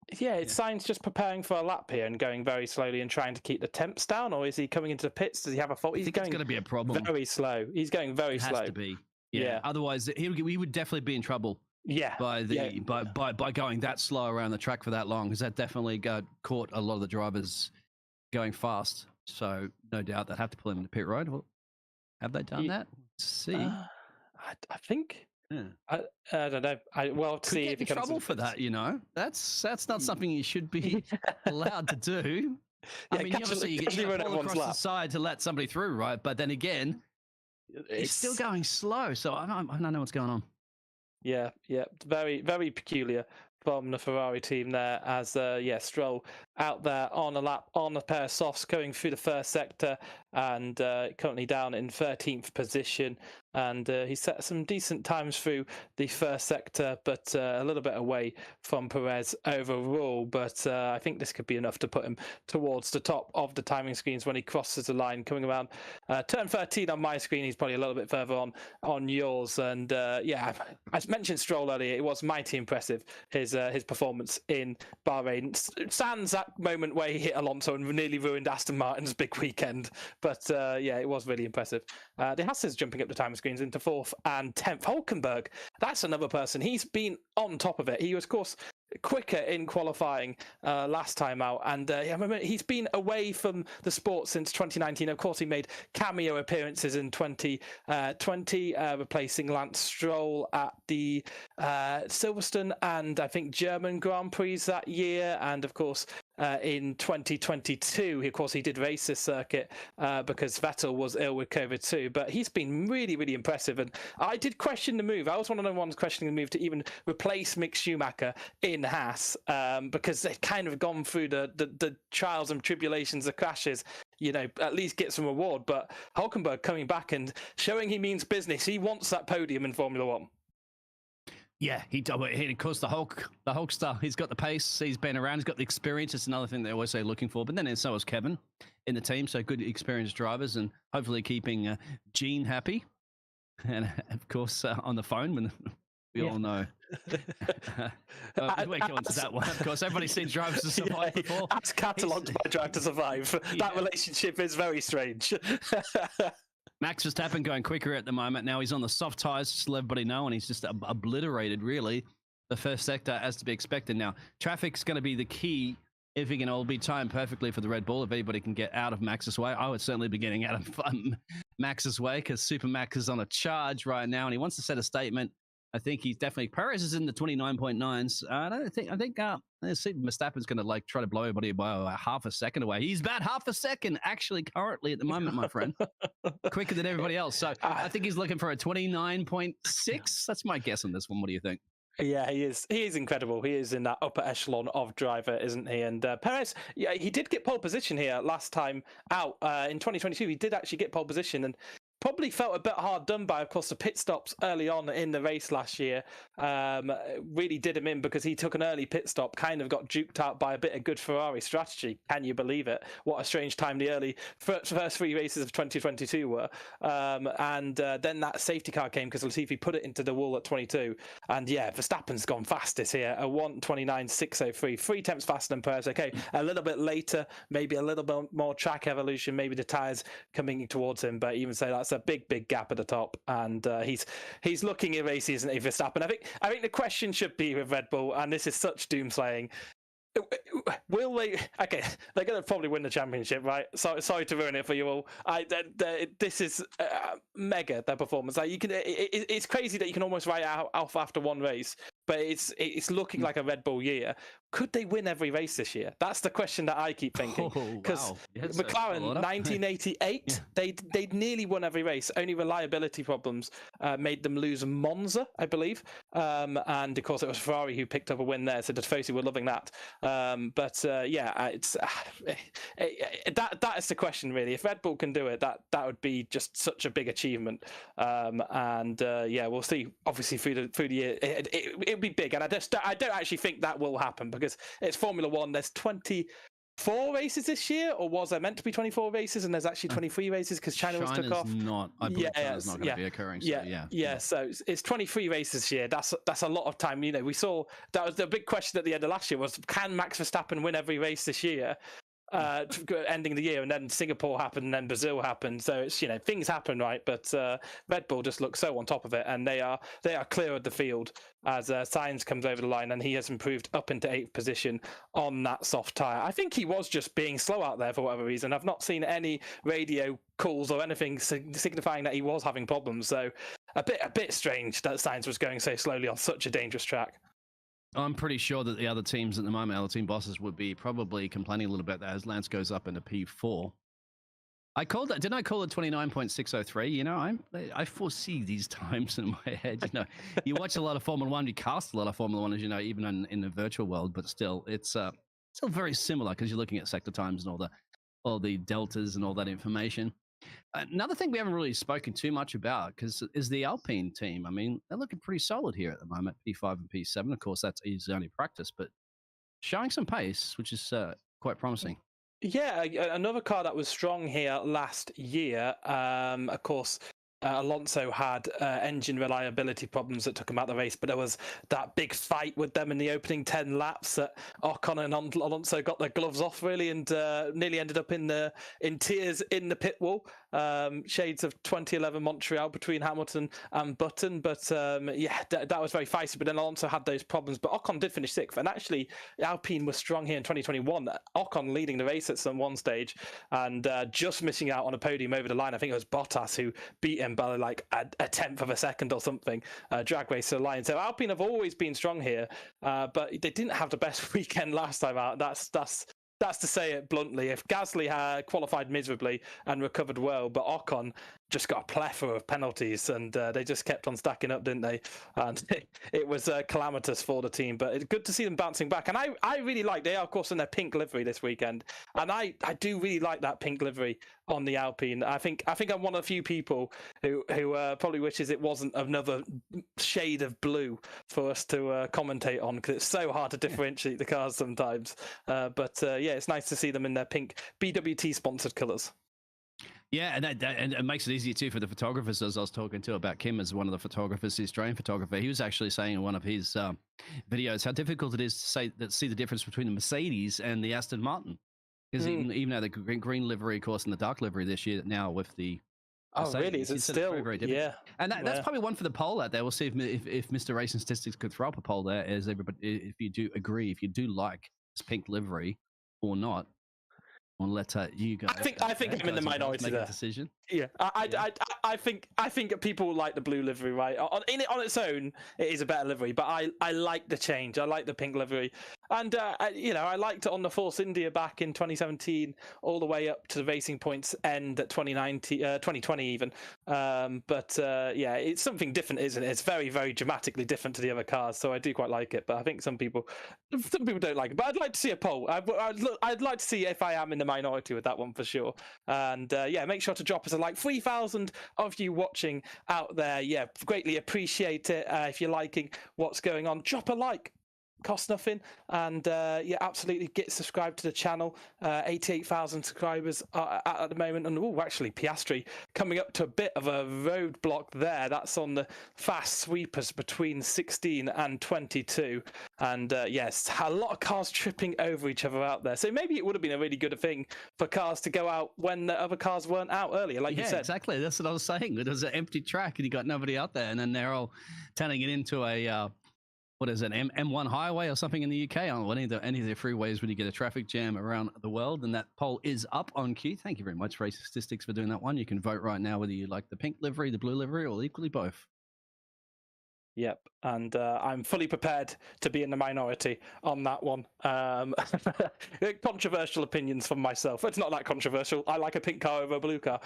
It's Sainz just preparing for a lap here and going very slowly and trying to keep the temps down, or is he coming into the pits? Does he have a fault? He's going to be a problem. Very slow. He's going very slow. Has to be. Yeah. Otherwise, he would definitely be in trouble. Yeah. By going that slow around the track for that long, because that definitely caught a lot of the drivers going fast. So no doubt they'd have to pull him in the pit road. Well, have they done that? Let's see. I think. Yeah. I don't know. Could see if he comes in trouble for that. That's not something you should be allowed to do. I mean, obviously, you casually got run to pull everyone's across the lap. side to let somebody through, right? But then again, he's still going slow, so I don't know what's going on. Yeah, very, very peculiar from the Ferrari team there, as Stroll out there on a lap, on a pair of softs, going through the first sector, and currently down in 13th position. And he set some decent times through the first sector, but a little bit away from Perez overall. But I think this could be enough to put him towards the top of the timing screens when he crosses the line, coming around turn 13 on my screen. He's probably a little bit further on yours. And I mentioned Stroll earlier. It was mighty impressive, his performance in Bahrain. Sans that moment where he hit Alonso and nearly ruined Aston Martin's big weekend. But it was really impressive. The Haas jumping up the timing screens into 4th and 10th. Hulkenberg, that's another person. He's been on top of it. He was, of course, quicker in qualifying last time out, and I remember he's been away from the sport since 2019. Of course, he made cameo appearances in 2020, replacing Lance Stroll at the Silverstone and I think German Grand Prix that year, and of course in 2022, of course, he did race this circuit because Vettel was ill with COVID too. But he's been really, really impressive. And I did question the move. I was one of the ones questioning the move to even replace Mick Schumacher in Haas because they've kind of gone through the trials and tribulations, the crashes. At least get some reward. But Hulkenberg coming back and showing he means business. He wants that podium in Formula One. Yeah, of course, the Hulkster. He's got the pace. He's been around. He's got the experience. It's another thing they always say looking for. But then so is Kevin in the team. So good experienced drivers, and hopefully keeping Gene happy. And of course, on the phone, when we all know. We won't go into that one. Of course, everybody's seen Drive to Survive before. That's catalogued by Drive to Survive. That relationship is very strange. Max Verstappen going quicker at the moment. Now he's on the soft tyres, just to let everybody know, and he's just obliterated, really, the first sector as to be expected. Now, traffic's going to be the key if he can all be timed perfectly for the Red Bull. If anybody can get out of Max's way, I would certainly be getting out of Max's way because Super Max is on a charge right now, and he wants to set a statement. I think he's definitely Perez is in the 29.9s. I think Verstappen's going to try to blow everybody by half a second away. He's about half a second actually currently at the moment, my friend, quicker than everybody else. So I think he's looking for a 29.6. That's my guess on this one. What do you think? Yeah, he is. He is incredible. He is in that upper echelon of driver, isn't he? And Perez, he did get pole position here last time out in 2022. He did actually get pole position and probably felt a bit hard done by, of course, the pit stops early on in the race last year. Really did him in because he took an early pit stop, kind of got duped out by a bit of good Ferrari strategy. Can you believe it? What a strange time the early first 3 races of 2022 were. And then that safety car came because Latifi put it into the wall at 22. And yeah, Verstappen's gone fastest here, a 1:29.603, 3 tenths faster than Perez. Okay, a little bit later, maybe a little bit more track evolution, maybe the tyres coming towards him, but even so, that's a big gap at the top, and he's looking racy, isn't he, Verstappen? I think the question should be with Red Bull, and this is such doomslaying. Will they? Okay, they're going to probably win the championship, right? Sorry to ruin it for you all. This is mega, their performance. It's crazy that you can almost write out off after one race, but it's looking like a Red Bull year. Could they win every race this year? That's the question that I keep thinking. Because McLaren, 1988, they'd nearly won every race. Only reliability problems made them lose Monza, I believe. And of course, it was Ferrari who picked up a win there. So Tifosi were loving that. It's that is the question, really. If Red Bull can do it, that would be just such a big achievement. We'll see. Obviously, through the year, it'll be big, and I don't actually think that will happen because it's Formula One. There's 24 races this year, or was there meant to be 24 races, and there's actually 23 races because China was took off. I believe China's not going to be occurring. So, so it's 23 races this year. That's a lot of time. We saw that was the big question at the end of last year was, can Max Verstappen win every race this year? Ending the year, and then Singapore happened, and then Brazil happened. So it's things happen, right? But Red Bull just looks so on top of it, and they are clear of the field as Sainz comes over the line, and he has improved up into 8th position on that soft tyre. I think he was just being slow out there for whatever reason. I've not seen any radio calls or anything signifying that he was having problems. So a bit strange that Sainz was going so slowly on such a dangerous track. I'm pretty sure that the other teams at the moment, other team bosses, would be probably complaining a little bit that as Lance goes up into P4. I called it. Didn't I call it 29.603? You know, I foresee these times in my head. You know, you watch a lot of Formula One, you cast a lot of Formula One, as you know, even in the virtual world. But still, it's still very similar because you're looking at sector times and all the deltas and all that information. Another thing we haven't really spoken too much about because is the Alpine team. I mean, they're looking pretty solid here at the moment, P5 and P7. Of course, that's easy only practice, but showing some pace, which is quite promising. Yeah, another car that was strong here last year. Of course, Alonso had engine reliability problems that took him out of the race, but there was that big fight with them in the opening 10 laps that Ocon and Alonso got their gloves off really and nearly ended up in tears in the pit wall. Shades of 2011 Montreal between Hamilton and Button, but yeah, that was very feisty. But then Alonso had those problems, but Ocon did finish sixth, and actually Alpine was strong here in 2021. Ocon leading the race at some one stage and just missing out on a podium over the line. I think it was Bottas who beat him by like a tenth of a second or something, drag race to the line. So Alpine have always been strong here, but they didn't have the best weekend last time out. That's to say it bluntly. If Gasly had qualified miserably and recovered well, but Ocon just got a plethora of penalties, and they just kept on stacking up, didn't they? And it was calamitous for the team. But it's good to see them bouncing back. And I really like, they are, of course, in their pink livery this weekend. And I do really like that pink livery on the Alpine. I think I'm one of the few people who probably wishes it wasn't another shade of blue for us to commentate on, because it's so hard to differentiate the cars sometimes. But yeah, it's nice to see them in their pink BWT sponsored colours. Yeah, and it makes it easier too for the photographers. As I was talking to about Kim as one of the photographers, the Australian photographer, he was actually saying in one of his videos how difficult it is to see the difference between the Mercedes and the Aston Martin. Because even though the green livery, of course, and the dark livery this year now with the Mercedes, really? Is it still? Very, very different. Yeah. And that's probably one for the poll out there. We'll see if Mr. Racing Statistics could throw up a poll there. Is everybody, if you do agree, if you do like this pink livery or not? I'll let you go. I think I'm in the minority there. Decision. Yeah, I think people like the blue livery, right? On its own, it is a better livery, but I like the change. I like the pink livery, and you know, I liked it on the Force India back in 2017, all the way up to the Racing Points end at 2020 even. But yeah, it's something different, isn't it? It's very, very dramatically different to the other cars, so I do quite like it. But I think some people don't like it. But I'd like to see a poll. I'd like to see if I am in the minority with that one for sure. And yeah, make sure to drop us a like. 3,000 of you watching out there. Yeah, greatly appreciate it. If you're liking what's going on, drop a like. Costs nothing, and yeah, absolutely get subscribed to the channel. 88,000 subscribers at the moment, and actually Piastri coming up to a bit of a roadblock there. That's on the fast sweepers between 16 and 22, and yes, a lot of cars tripping over each other out there. So maybe it would have been a really good thing for cars to go out when the other cars weren't out earlier, like you said. Exactly. That's what I was saying. It was an empty track, and you got nobody out there, and then they're all turning it into a what is it, M1 highway or something in the UK on any of the freeways when you get a traffic jam around the world. And that poll is up on Q. Thank you very much, Race Statistics, for doing that one. You can vote right now whether you like the pink livery, the blue livery, or equally both. Yep, and I'm fully prepared to be in the minority on that one. Controversial opinions from myself. It's not that controversial. I like a pink car over a blue car.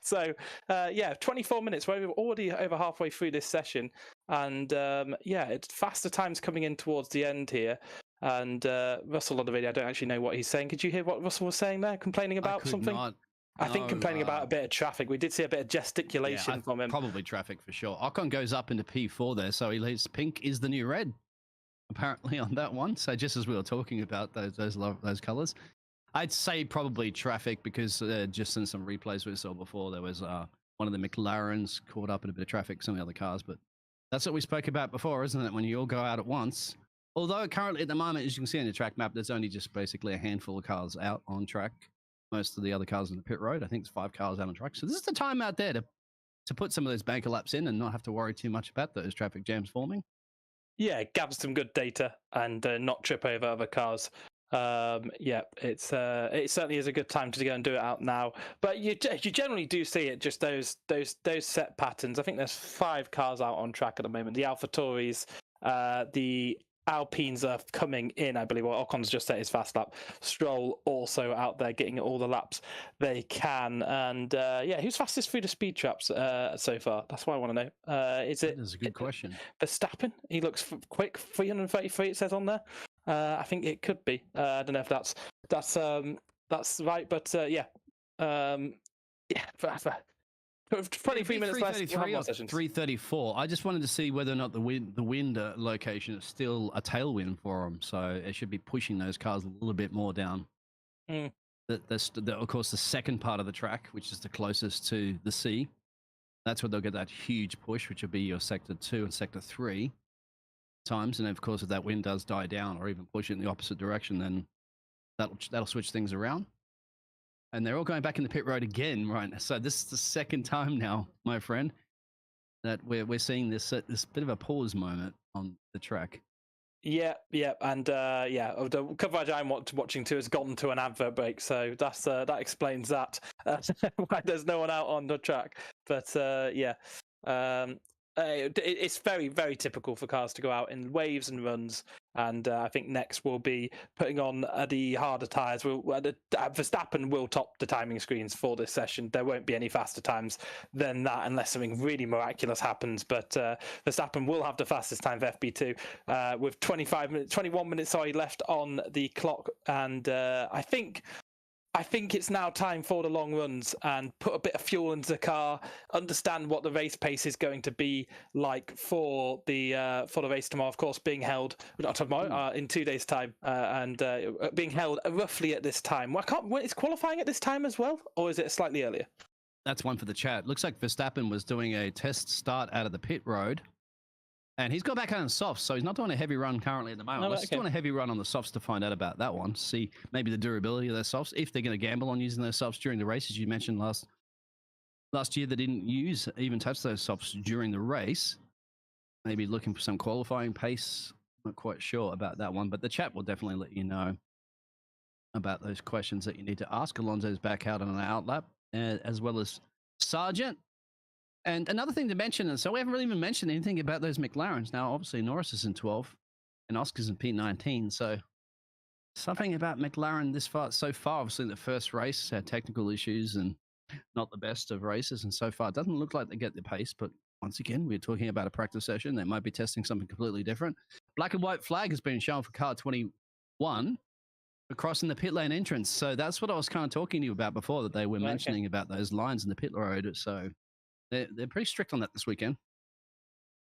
So, yeah, 24 minutes. We're already over halfway through this session. And, yeah, it's faster times coming in towards the end here. And Russell on the video, I don't actually know what he's saying. Could you hear what Russell was saying there? Complaining about something? I think complaining about a bit of traffic. We did see a bit of gesticulation from him. Probably traffic for sure. Ocon goes up into P4 there, so pink is the new red, apparently, on that one. So just as we were talking about those colours, I'd say probably traffic because just in some replays we saw before, there was one of the McLarens caught up in a bit of traffic, some of the other cars. But that's what we spoke about before, isn't it? When you all go out at once. Although currently at the moment, as you can see on the track map, there's only just basically a handful of cars out on track. Most of the other cars in the pit road. I think it's 5 cars out on track. So this is the time out there to put some of those banker laps in and not have to worry too much about those traffic jams forming. Yeah, gather some good data and not trip over other cars. Yeah, it certainly is a good time to go and do it out now. But you generally do see it, just those set patterns. I think there's 5 cars out on track at the moment. The AlphaTauris, The Alpines are coming in, I believe. Well, Ocon's just set his fast lap. Stroll also out there getting all the laps they can. And who's fastest through the speed traps so far? That's what I want to know. Is it? That is a good question. Verstappen? He looks quick. 333 it says on there. I think it could be. I don't know if that's right, but yeah. 23 minutes left. 334. I just wanted to see whether or not the wind location is still a tailwind for them. So it should be pushing those cars a little bit more down. Of course, the second part of the track, which is the closest to the sea, that's where they'll get that huge push, which will be your sector 2 and sector 3 times. And of course, if that wind does die down or even push it in the opposite direction, then that'll switch things around. And they're all going back in the pit road again, right? So this is the second time now, my friend, that we're seeing this bit of a pause moment on the track. Yeah, and the coverage I'm watching too has gone to an advert break, so that explains that. Why there's no one out on the track, but it's very, very typical for cars to go out in waves and runs, and I think next we'll be putting on the harder tyres. Verstappen will top the timing screens for this session. There won't be any faster times than that unless something really miraculous happens, but Verstappen will have the fastest time for FP2 with 21 minutes left on the clock, and I think it's now time for the long runs and put a bit of fuel into the car, understand what the race pace is going to be like for the race tomorrow, of course, being held, not tomorrow, in 2 days' time, and being held roughly at this time. Is qualifying at this time as well, or is it slightly earlier? That's one for the chat. Looks like Verstappen was doing a test start out of the pit road. And he's got back on the softs, so he's not doing a heavy run currently at the moment. Let's doing a heavy run on the softs to find out about that one. See maybe the durability of their softs, if they're going to gamble on using their softs during the race. As you mentioned last year, they didn't even touch those softs during the race. Maybe looking for some qualifying pace. Not quite sure about that one, but the chat will definitely let you know about those questions that you need to ask. Alonso's back out on an outlap, as well as Sargent. And another thing to mention, and so we haven't really even mentioned anything about those McLarens. Now, obviously, Norris is in 12 and Oscar's in P19. So something about McLaren so far, obviously, the first race had technical issues and not the best of races. And so far, it doesn't look like they get the pace. But once again, we're talking about a practice session. They might be testing something completely different. Black and white flag has been shown for car 21 across in the pit lane entrance. So that's what I was kind of talking to you about before, that they were mentioning about those lines in the pit road. So they're pretty strict on that this weekend.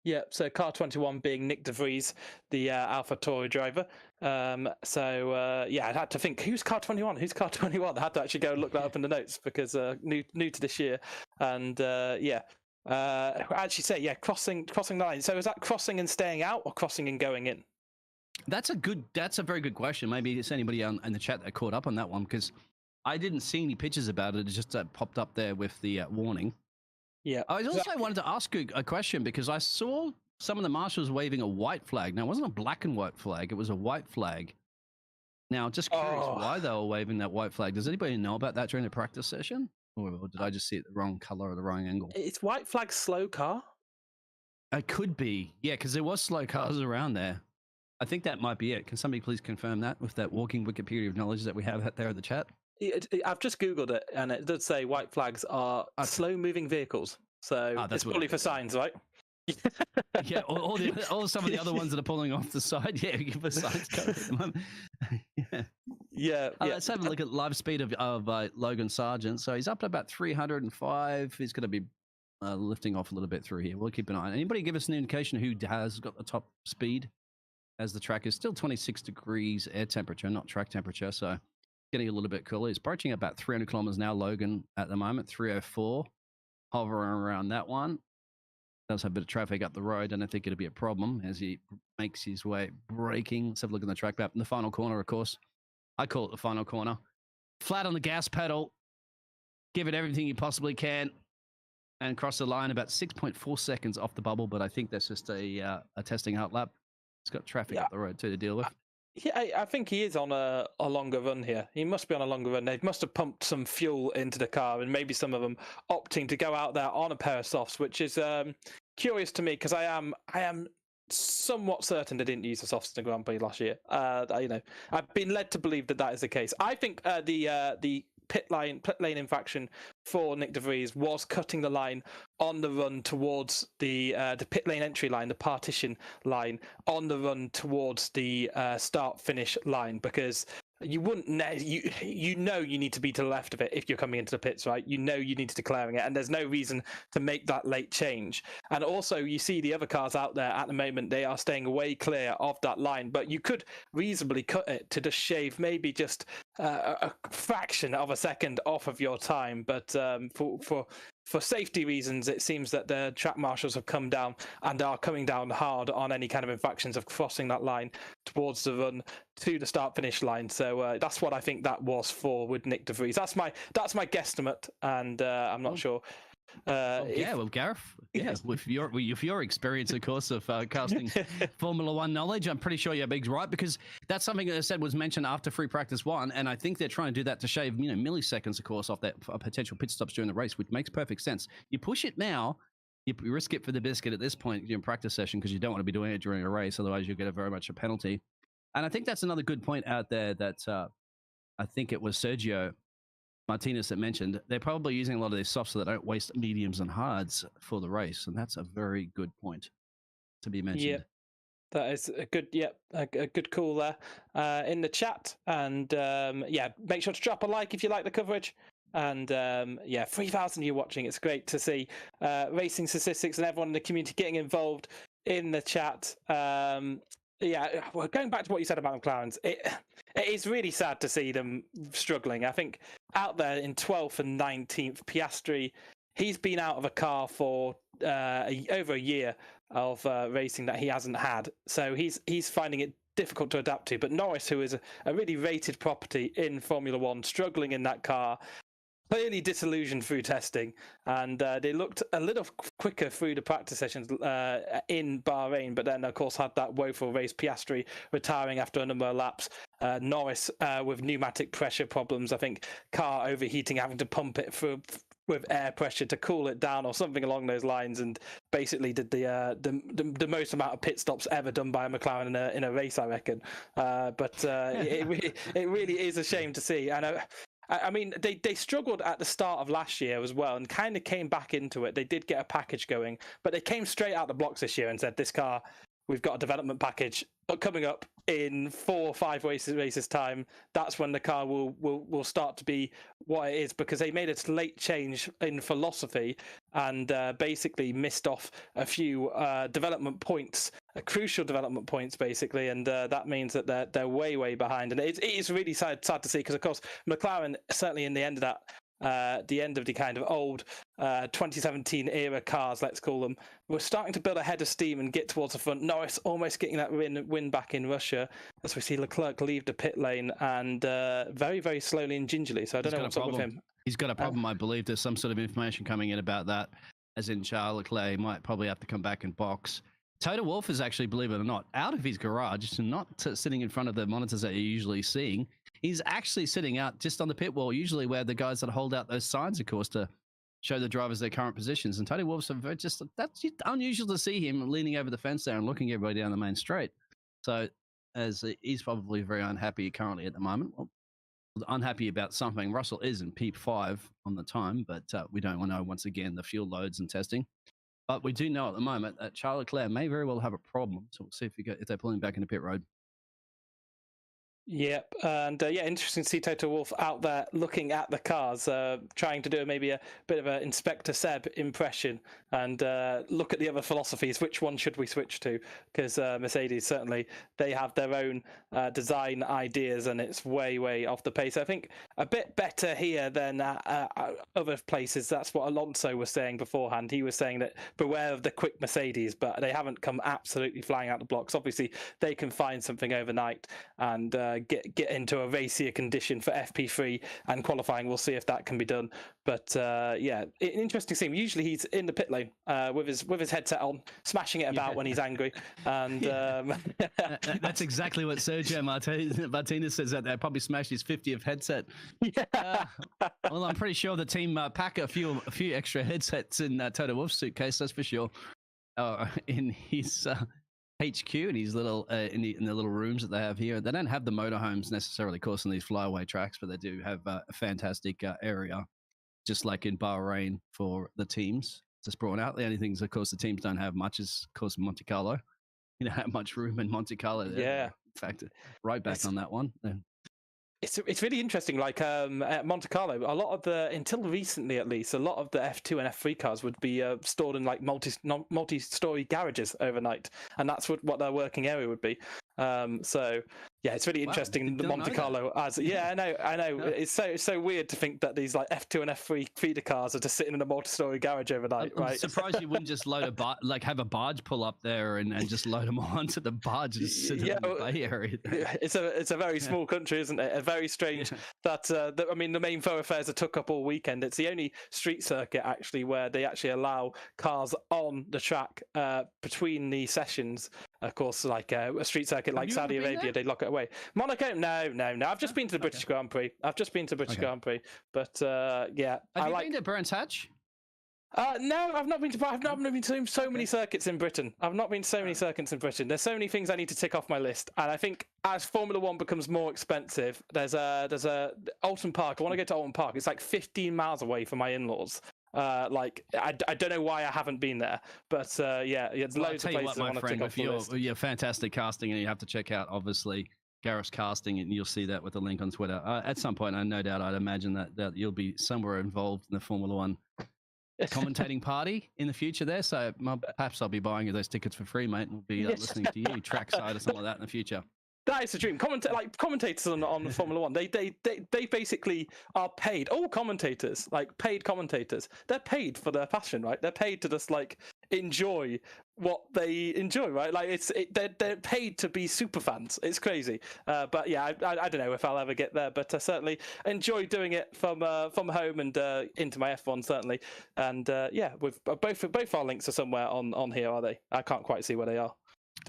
Yeah, so car 21 being Nick De Vries, the AlphaTauri driver. I had to think, who's car 21? Who's car 21? I had to actually go look that up in the notes because new to this year. And crossing the line. So is that crossing and staying out or crossing and going in? That's a very good question. Maybe it's anybody in the chat that caught up on that one, because I didn't see any pictures about it. It just popped up there with the warning. Yeah. I also wanted to ask you a question, because I saw some of the marshals waving a white flag. Now, it wasn't a black and white flag. It was a white flag. Now, just curious why they were waving that white flag. Does anybody know about that during the practice session? Or did I just see it the wrong color or the wrong angle? It's white flag slow car? It could be. Yeah, because there was slow cars around there. I think that might be it. Can somebody please confirm that with that walking Wikipedia of knowledge that we have out there in the chat? I've just Googled it, and it does say white flags are slow-moving vehicles. So it's probably for signs, right? Yeah, or some of the other ones that are pulling off the side. Yeah, for signs at the moment. Yeah. Let's have a look at live speed of Logan Sargent. So he's up to about 305. He's going to be lifting off a little bit through here. We'll keep an eye on it. Anybody give us an indication who has got the top speed, as the track is still 26 degrees air temperature, not track temperature. So getting a little bit cooler. He's approaching about 300 kilometers now, Logan, at the moment, 304. Hovering around that one. Does have a bit of traffic up the road. I don't think it'll be a problem as he makes his way braking. Let's have a look at the track map. In the final corner, of course. I call it the final corner. Flat on the gas pedal. Give it everything you possibly can. And cross the line about 6.4 seconds off the bubble, but I think that's just a testing out lap. It's got traffic up the road too to deal with. Yeah, I think he is on a longer run here. He must be on a longer run. They must have pumped some fuel into the car, and maybe some of them opting to go out there on a pair of softs, which is curious to me, because I am somewhat certain they didn't use the softs in the Grand Prix last year. I've been led to believe that is the case. I think the pit lane infraction for Nick de Vries was cutting the line on the run towards the pit lane entry line, the partition line, on the run towards the start finish line, because you wouldn't you need to be to the left of it if you're coming into the pits, right? You need to declaring it, and there's no reason to make that late change. And also, you see the other cars out there at the moment, they are staying way clear of that line, but you could reasonably cut it to just shave maybe just a fraction of a second off of your time. But for safety reasons, it seems that the track marshals have come down and are coming down hard on any kind of infractions of crossing that line towards the run to the start-finish line. So that's what I think that was for with Nick de Vries. That's my guesstimate, and I'm not sure. Well, Gareth, with your experience, of course, of casting Formula One knowledge, I'm pretty sure you're big right, because that's something that I said was mentioned after free practice 1, and I think they're trying to do that to shave milliseconds, of course, off that potential pit stops during the race, which makes perfect sense. You push it now, you risk it for the biscuit at this point during practice session, because you don't want to be doing it during a race, otherwise you'll get very much a penalty. And I think that's another good point out there that I think it was Sergio Martinez that mentioned. They're probably using a lot of these softs so they don't waste mediums and hards for the race, and that's a very good point to be mentioned. Yeah, that is a good a good call there in the chat. And make sure to drop a like if you like the coverage. And 3,000 of you watching. It's great to see racing statistics and everyone in the community getting involved in the chat. Well, going back to what you said about McLaren's, it is really sad to see them struggling. I think out there in 12th and 19th, Piastri, he's been out of a car for over a year of racing that he hasn't had. So he's finding it difficult to adapt to. But Norris, who is a really rated property in Formula One, struggling in that car, clearly disillusioned through testing, and they looked a little quicker through the practice sessions in Bahrain, but then of course had that woeful race. Piastri retiring after a number of laps, Norris with pneumatic pressure problems, I think car overheating, having to pump it through with air pressure to cool it down or something along those lines, and basically did the most amount of pit stops ever done by a McLaren in a race, I reckon. It really is a shame to see. And I mean, they struggled at the start of last year as well and kind of came back into it. They did get a package going, but they came straight out the blocks this year and said, this car, we've got a development package coming up in 4 or 5 races time. That's when the car will start to be what it is, because they made a late change in philosophy and basically missed off a few development points, crucial development points basically, and that means that they're way behind. And it is really sad to see, because of course McLaren, certainly in the end of that, the end of the kind of old 2017 era cars, let's call them, we're starting to build a head of steam and get towards the front. Norris almost getting that win back in Russia, as we see Leclerc leave the pit lane, and very slowly and gingerly. So I don't know what's up with him. He's got a problem. I believe there's some sort of information coming in about that, as in Charles Leclerc might probably have to come back and box. Toto Wolff is actually, believe it or not, out of his garage, not sitting in front of the monitors that you're usually seeing. He's actually sitting out just on the pit wall, usually where the guys that hold out those signs, of course, to show the drivers their current positions. And Toto Wolff's that's unusual to see him leaning over the fence there and looking everybody down the main straight. So as he's probably very unhappy currently at the moment. Well, unhappy about something. Russell is in P5 on the time, but we don't know, once again, the fuel loads and testing. But we do know at the moment that Charles Leclerc may very well have a problem. So we'll see if they pull him back into pit road. Yep, and interesting to see Toto Wolff out there looking at the cars, trying to do maybe a bit of an Inspector Seb impression and look at the other philosophies. Which one should we switch to? Because Mercedes, certainly, they have their own design ideas, and it's way off the pace. I think a bit better here than other places. That's what Alonso was saying beforehand. He was saying that beware of the quick Mercedes, but they haven't come absolutely flying out the blocks. Obviously, they can find something overnight and get into a racier condition for FP3 and qualifying. We'll see if that can be done. But interesting scene. Usually he's in the pit lane with his headset on, smashing it about when he's angry. And that's exactly what Sergio Martinez says. That they probably smashed his 50th headset. Yeah. Well, I'm pretty sure the team pack a few extra headsets in Toto Wolff's suitcase. That's for sure. In his HQ and his little in the little rooms that they have here. They don't have the motorhomes necessarily, of course, on these flyaway tracks, but they do have a fantastic area, just like in Bahrain for the teams to sprawl out. The only things, of course, the teams don't have much is, of course, Monte Carlo. You don't have much room in Monte Carlo. Yeah. In fact, right back on that one. It's really interesting. Like at Monte Carlo, a lot of until recently at least, a lot of the F2 and F3 cars would be stored in like multi-story garages overnight, and that's what their working area would be. So yeah, it's really interesting. The Monte Carlo as I know. It's so weird to think that these like F2 and F3 feeder cars are just sitting in a multi-story garage overnight. I'm surprised you wouldn't just load have a barge pull up there and just load them onto the barge and just sit in the Bay Area. It's a very small country, isn't it? Very strange that I mean, the main thoroughfares are took up all weekend. It's the only street circuit actually where they actually allow cars on the track between the sessions. Of course, like a street circuit like Saudi Arabia, they lock it away. Monaco, no. I've just been to the British Grand Prix. Grand Prix, but yeah. Have you been to Brands Hatch? No, I've not been to so many circuits in Britain. I've not been to so many circuits in Britain. There's so many things I need to tick off my list, and I think as Formula One becomes more expensive, there's a Alton Park. I want to go to Alton Park. It's like 15 miles away from my in-laws. Like I don't know why I haven't been there, but yeah, there's loads of places I want to tick off the list. You're fantastic casting, and you have to check out obviously Gareth's casting, and you'll see that with the link on Twitter. At some point, no doubt, I'd imagine that you'll be somewhere involved in the Formula One commentating party in the future there. So perhaps I'll be buying you those tickets for free, mate, and we'll be listening to you trackside or something like that in the future. That is the dream. Commentators on Formula One, they basically are paid. All commentators, like paid commentators, they're paid for their passion, right? They're paid to just like enjoy what they enjoy, right? Like they're paid to be super fans. It's crazy. But yeah, I don't know if I'll ever get there, but I certainly enjoy doing it from home and into my F1 certainly. And yeah, with both our links are somewhere on here, are they? I can't quite see where they are.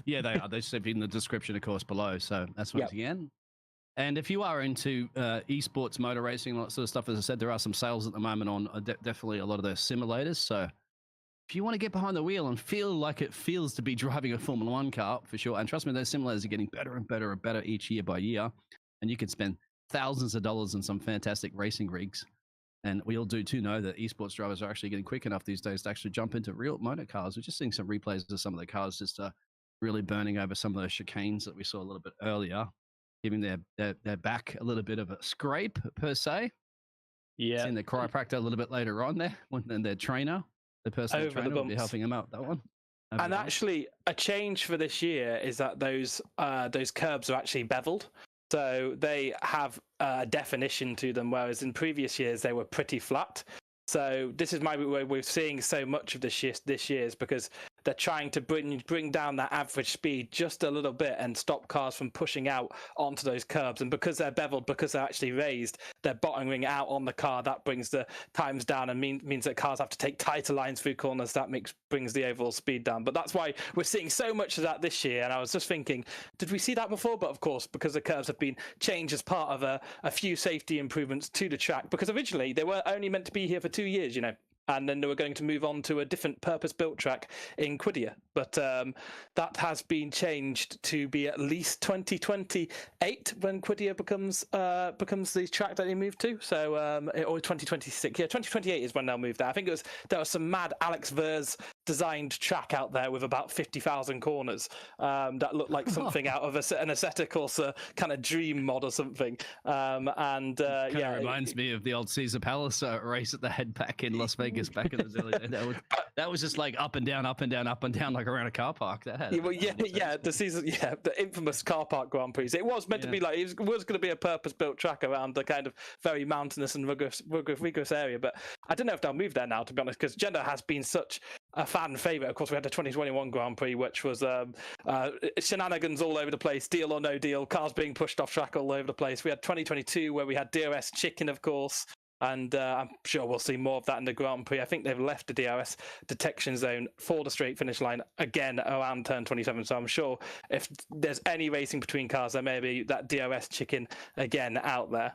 Yeah, they are. They're in the description, of course, below. So that's once again. And if you are into esports, motor racing, all that sort of stuff, as I said, there are some sales at the moment on definitely a lot of the simulators. So if you want to get behind the wheel and feel like it feels to be driving a Formula One car, for sure. And trust me, those simulators are getting better and better and better each year by year. And you can spend thousands of dollars on some fantastic racing rigs. And we all do too know that esports drivers are actually getting quick enough these days to actually jump into real motor cars. We're just seeing some replays of some of the cars just really burning over some of those chicanes that we saw a little bit earlier, giving their back a little bit of a scrape per se. Yeah. Seeing their chiropractor a little bit later on there, and their trainer, the personal trainer will be helping them out that one. And actually, a change for this year is that those curbs are actually beveled. So they have a definition to them, whereas in previous years they were pretty flat. So this is why we're seeing so much of this year is because they're trying to bring down that average speed just a little bit and stop cars from pushing out onto those curbs. And because they're beveled, because they're actually raised, they're bottoming out on the car. That brings the times down and means that cars have to take tighter lines through corners. That brings the overall speed down. But that's why we're seeing so much of that this year. And I was just thinking, did we see that before? But of course, because the curves have been changed as part of a few safety improvements to the track, because originally they were only meant to be here for 2 years, you know. And then they were going to move on to a different purpose-built track in Quidia. But that has been changed to be at least 2028 when Quidia becomes the track that they move to. So, or 2026. Yeah, 2028 is when they'll move there. I think there was some mad Alex Ver's designed track out there with about 50,000 corners that looked like something out of an Assetto Corsa kind of dream mod or something. Yeah, reminds me of the old Caesar Palace race at the head back in Las Vegas back in the early days. That was just like up and down, up and down, up and down, like around a car park. The infamous car park Grand Prix. It was meant to be like, it was going to be a purpose-built track around the kind of very mountainous and rigorous area. But I don't know if they'll move there now, to be honest, because Jeddah has been such a fan favorite. Of course, we had the 2021 Grand Prix, which was shenanigans all over the place, deal or no deal, cars being pushed off track all over the place. We had 2022 where we had DRS chicken, of course. And I'm sure we'll see more of that in the Grand Prix. I think they've left the DRS detection zone for the straight finish line again around turn 27. So I'm sure if there's any racing between cars, there may be that DRS chicken again out there.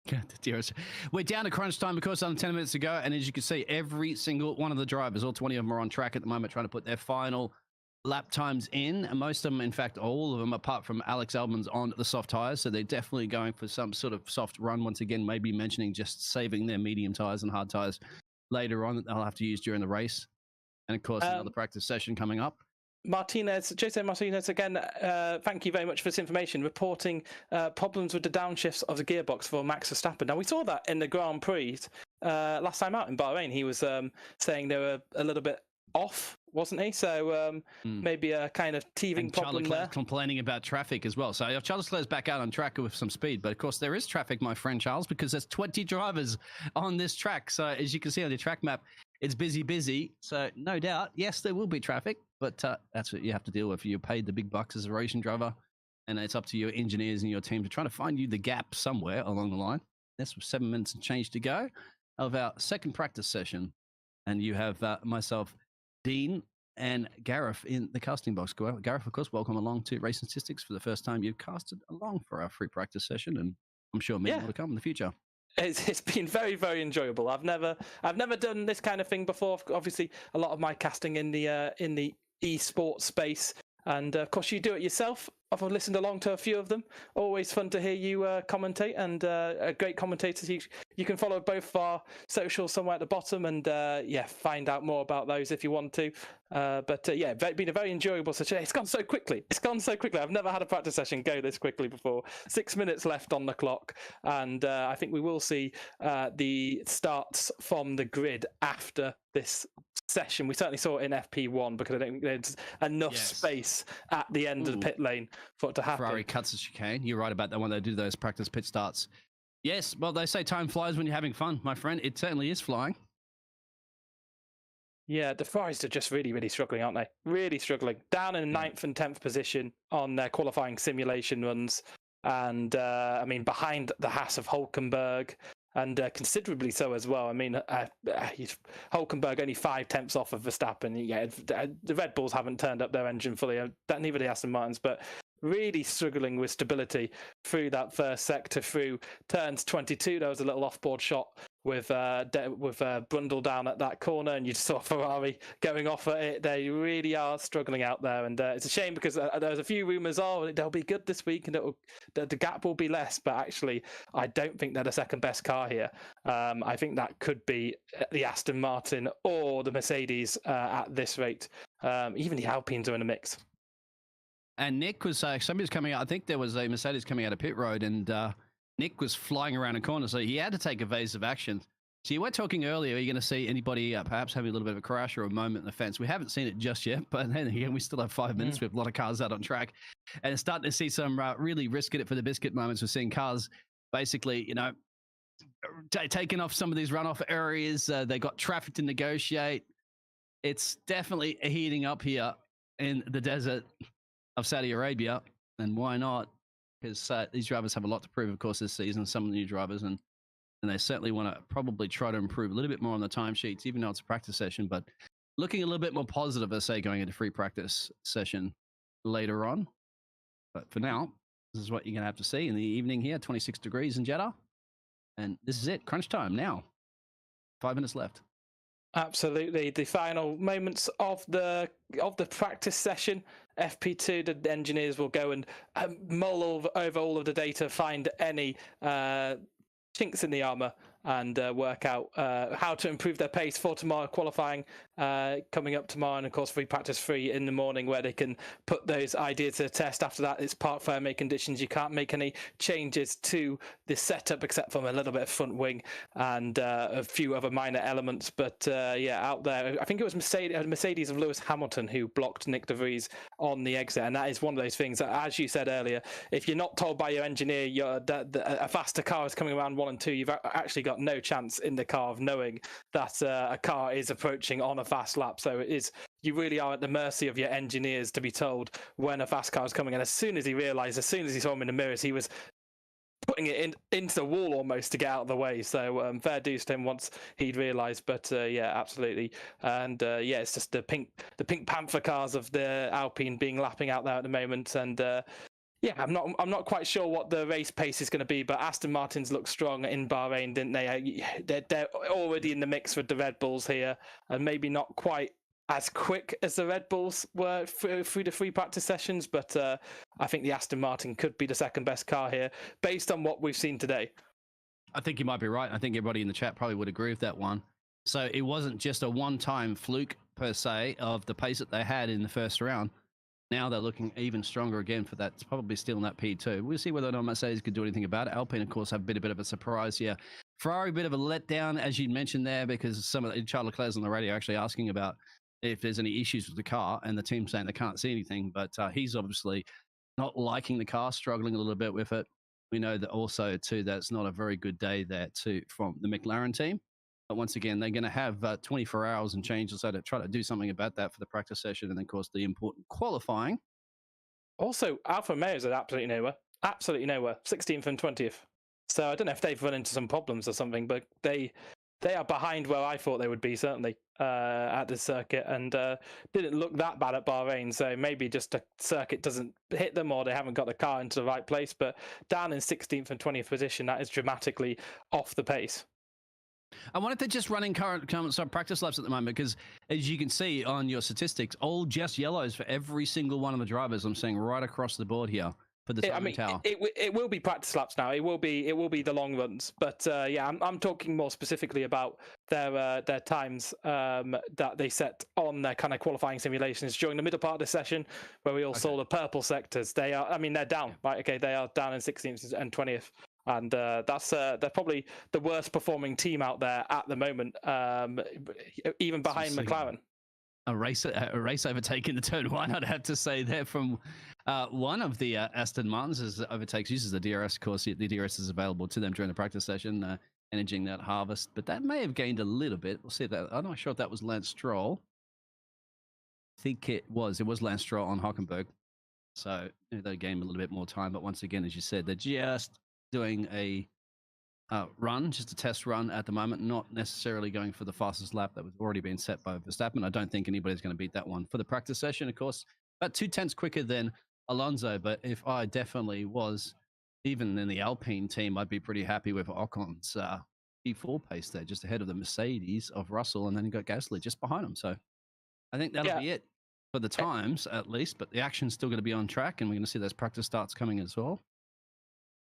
Yeah, the DRS. We're down to crunch time, because under 10 minutes to go. And as you can see, every single one of the drivers, all 20 of them, are on track at the moment trying to put their final lap times in. And most of them, in fact, all of them, apart from Alex Albon's on the soft tires. So they're definitely going for some sort of soft run. Once again, maybe mentioning just saving their medium tires and hard tires later on that they'll have to use during the race. And of course, another practice session coming up. Jose Martinez, again, thank you very much for this information, reporting problems with the downshifts of the gearbox for Max Verstappen. Now, we saw that in the Grand Prix last time out in Bahrain. He was saying they were a little bit off, wasn't he? So maybe a kind of teething problem there. Complaining about traffic as well. So Charles Leclerc's back out on track with some speed, but of course there is traffic, my friend Charles, because there's 20 drivers on this track. So as you can see on the track map, it's busy. So no doubt, yes, there will be traffic, but that's what you have to deal with. You're paid the big bucks as a racing driver, and it's up to your engineers and your team to try to find you the gap somewhere along the line. That's 7 minutes and change to go of our second practice session. And you have myself, Dean, and Gareth in the casting box. Gareth, of course, welcome along to Racing Statistics for the first time you've casted along for our free practice session, and I'm sure many more to come in the future. It's been very, very enjoyable. I've never done this kind of thing before. Obviously, a lot of my casting in the esports space, and of course, you do it yourself. I've listened along to a few of them. Always fun to hear you commentate, and great commentators. You can follow both our socials somewhere at the bottom, and find out more about those if you want to. It's been a very enjoyable session. It's gone so quickly. I've never had a practice session go this quickly before. 6 minutes left on the clock, and I think we will see the starts from the grid after this session. We certainly saw it in FP1 because I don't think there's enough space at the end of the pit lane for it to happen. Ferrari cuts the chicane. You're right about that when they do those practice pit starts. Yes, well, they say time flies when you're having fun, my friend. It certainly is flying. Yeah, the Ferraris are just really, really struggling, aren't they? Really struggling. Down in 9th and 10th position on their qualifying simulation runs. And, behind the Haas of Hulkenberg, and considerably so as well. I mean, Hulkenberg only 5/10 off of Verstappen. Yeah, the Red Bulls haven't turned up their engine fully. Neither the Aston Martins, but really struggling with stability through that first sector, through turns 22. There was a little off-board shot with Brundle down at that corner, and you saw Ferrari going off at it. They really are struggling out there, and it's a shame because there's a few rumours, they'll be good this week and the gap will be less, but actually I don't think they're the second best car here. I think that could be the Aston Martin or the Mercedes at this rate. Even the Alpines are in the mix. And Nick was somebody was coming out. I think there was a Mercedes coming out of pit road, and Nick was flying around a corner, so he had to take evasive action. So you were talking earlier, are you going to see anybody perhaps having a little bit of a crash or a moment in the fence? We haven't seen it just yet, but then again, we still have 5 minutes. We have a lot of cars out on track, and it's starting to see some really risking it for the biscuit moments. We're seeing cars basically, taking off some of these runoff areas. They got traffic to negotiate. It's definitely heating up here in the desert of Saudi Arabia, and why not? Because these drivers have a lot to prove, of course, this season, some of the new drivers, and they certainly want to probably try to improve a little bit more on the timesheets, even though it's a practice session, but looking a little bit more positive, I say, going into free practice session later on. But for now, this is what you're going to have to see in the evening here, 26 degrees in Jeddah, and this is it, crunch time now. 5 minutes left. Absolutely. The final moments of the practice session. FP2, the engineers will go and mull over all of the data, find any chinks in the armour, and work out how to improve their pace for tomorrow qualifying coming up tomorrow, and of course free practice 3 in the morning where they can put those ideas to the test. After that, it's park firmly conditions. You can't make any changes to the setup except from a little bit of front wing and a few other minor elements, but out there I think it was Mercedes of Lewis Hamilton who blocked Nick de Vries on the exit, and that is one of those things that, as you said earlier, if you're not told by your engineer a faster car is coming around 1 and 2, you've actually got no chance in the car of knowing that a car is approaching on a fast lap. So you really are at the mercy of your engineers to be told when a fast car is coming. And as soon as he saw him in the mirrors, he was putting it into the wall almost to get out of the way. So fair dues to him once he'd realised. But absolutely. And it's just the Pink Panther cars of the Alpine being lapping out there at the moment. And I'm not quite sure what the race pace is going to be, but Aston Martins look strong in Bahrain, didn't they? They're already in the mix with the Red Bulls here, and maybe not quite as quick as the Red Bulls were through the free practice sessions, but I think the Aston Martin could be the second best car here based on what we've seen today. I think you might be right. I think everybody in the chat probably would agree with that one. So it wasn't just a one-time fluke, per se, of the pace that they had in the first round. Now they're looking even stronger again for that. It's probably still in that P2. We'll see whether or not Mercedes could do anything about it. Alpine, of course, have been a bit of a surprise here. Ferrari, a bit of a letdown, as you mentioned there, because some of Charles Leclerc's on the radio actually asking about if there's any issues with the car, and the team saying they can't see anything. But he's obviously not liking the car, struggling a little bit with it. We know that also, too, that's not a very good day there, too, from the McLaren team. But once again, they're going to have 24 hours and change or so to try to do something about that for the practice session. And, of course, the important qualifying. Also, Alfa Romeo's are absolutely nowhere. Absolutely nowhere. 16th and 20th. So I don't know if they've run into some problems or something, but they are behind where I thought they would be, certainly, at the circuit, and didn't look that bad at Bahrain. So maybe just the circuit doesn't hit them, or they haven't got the car into the right place. But down in 16th and 20th position, that is dramatically off the pace. I wanted to just run in current practice laps at the moment, because as you can see on your statistics, all just yellows for every single one of the drivers I'm seeing right across the board here for the tower. It will be practice laps now. It will be the long runs. But yeah, I'm talking more specifically about their times that they set on their kind of qualifying simulations during the middle part of the session, where we all saw the purple sectors. They're down, right? Okay, they are down in 16th and 20th. And they're probably the worst performing team out there at the moment, even behind McLaren. A race overtaking the turn one, I'd have to say there from one of the Aston Martins as overtakes, uses the DRS. Of course, the DRS is available to them during the practice session, managing that harvest. But that may have gained a little bit. We'll see that. I'm not sure if that was Lance Stroll. I think it was. It was Lance Stroll on Hockenberg. So they gained a little bit more time. But once again, as you said, they're just doing a run, just a test run at the moment, not necessarily going for the fastest lap that was already been set by Verstappen. I don't think anybody's going to beat that one for the practice session. Of course, about 0.2 quicker than Alonso, but if I definitely was even in the Alpine team, I'd be pretty happy with Ocon's P4 pace there, just ahead of the Mercedes of Russell, and then you got Gasly just behind him. So I think that'll be it for the times, at least, but the action's still going to be on track, and we're going to see those practice starts coming as well.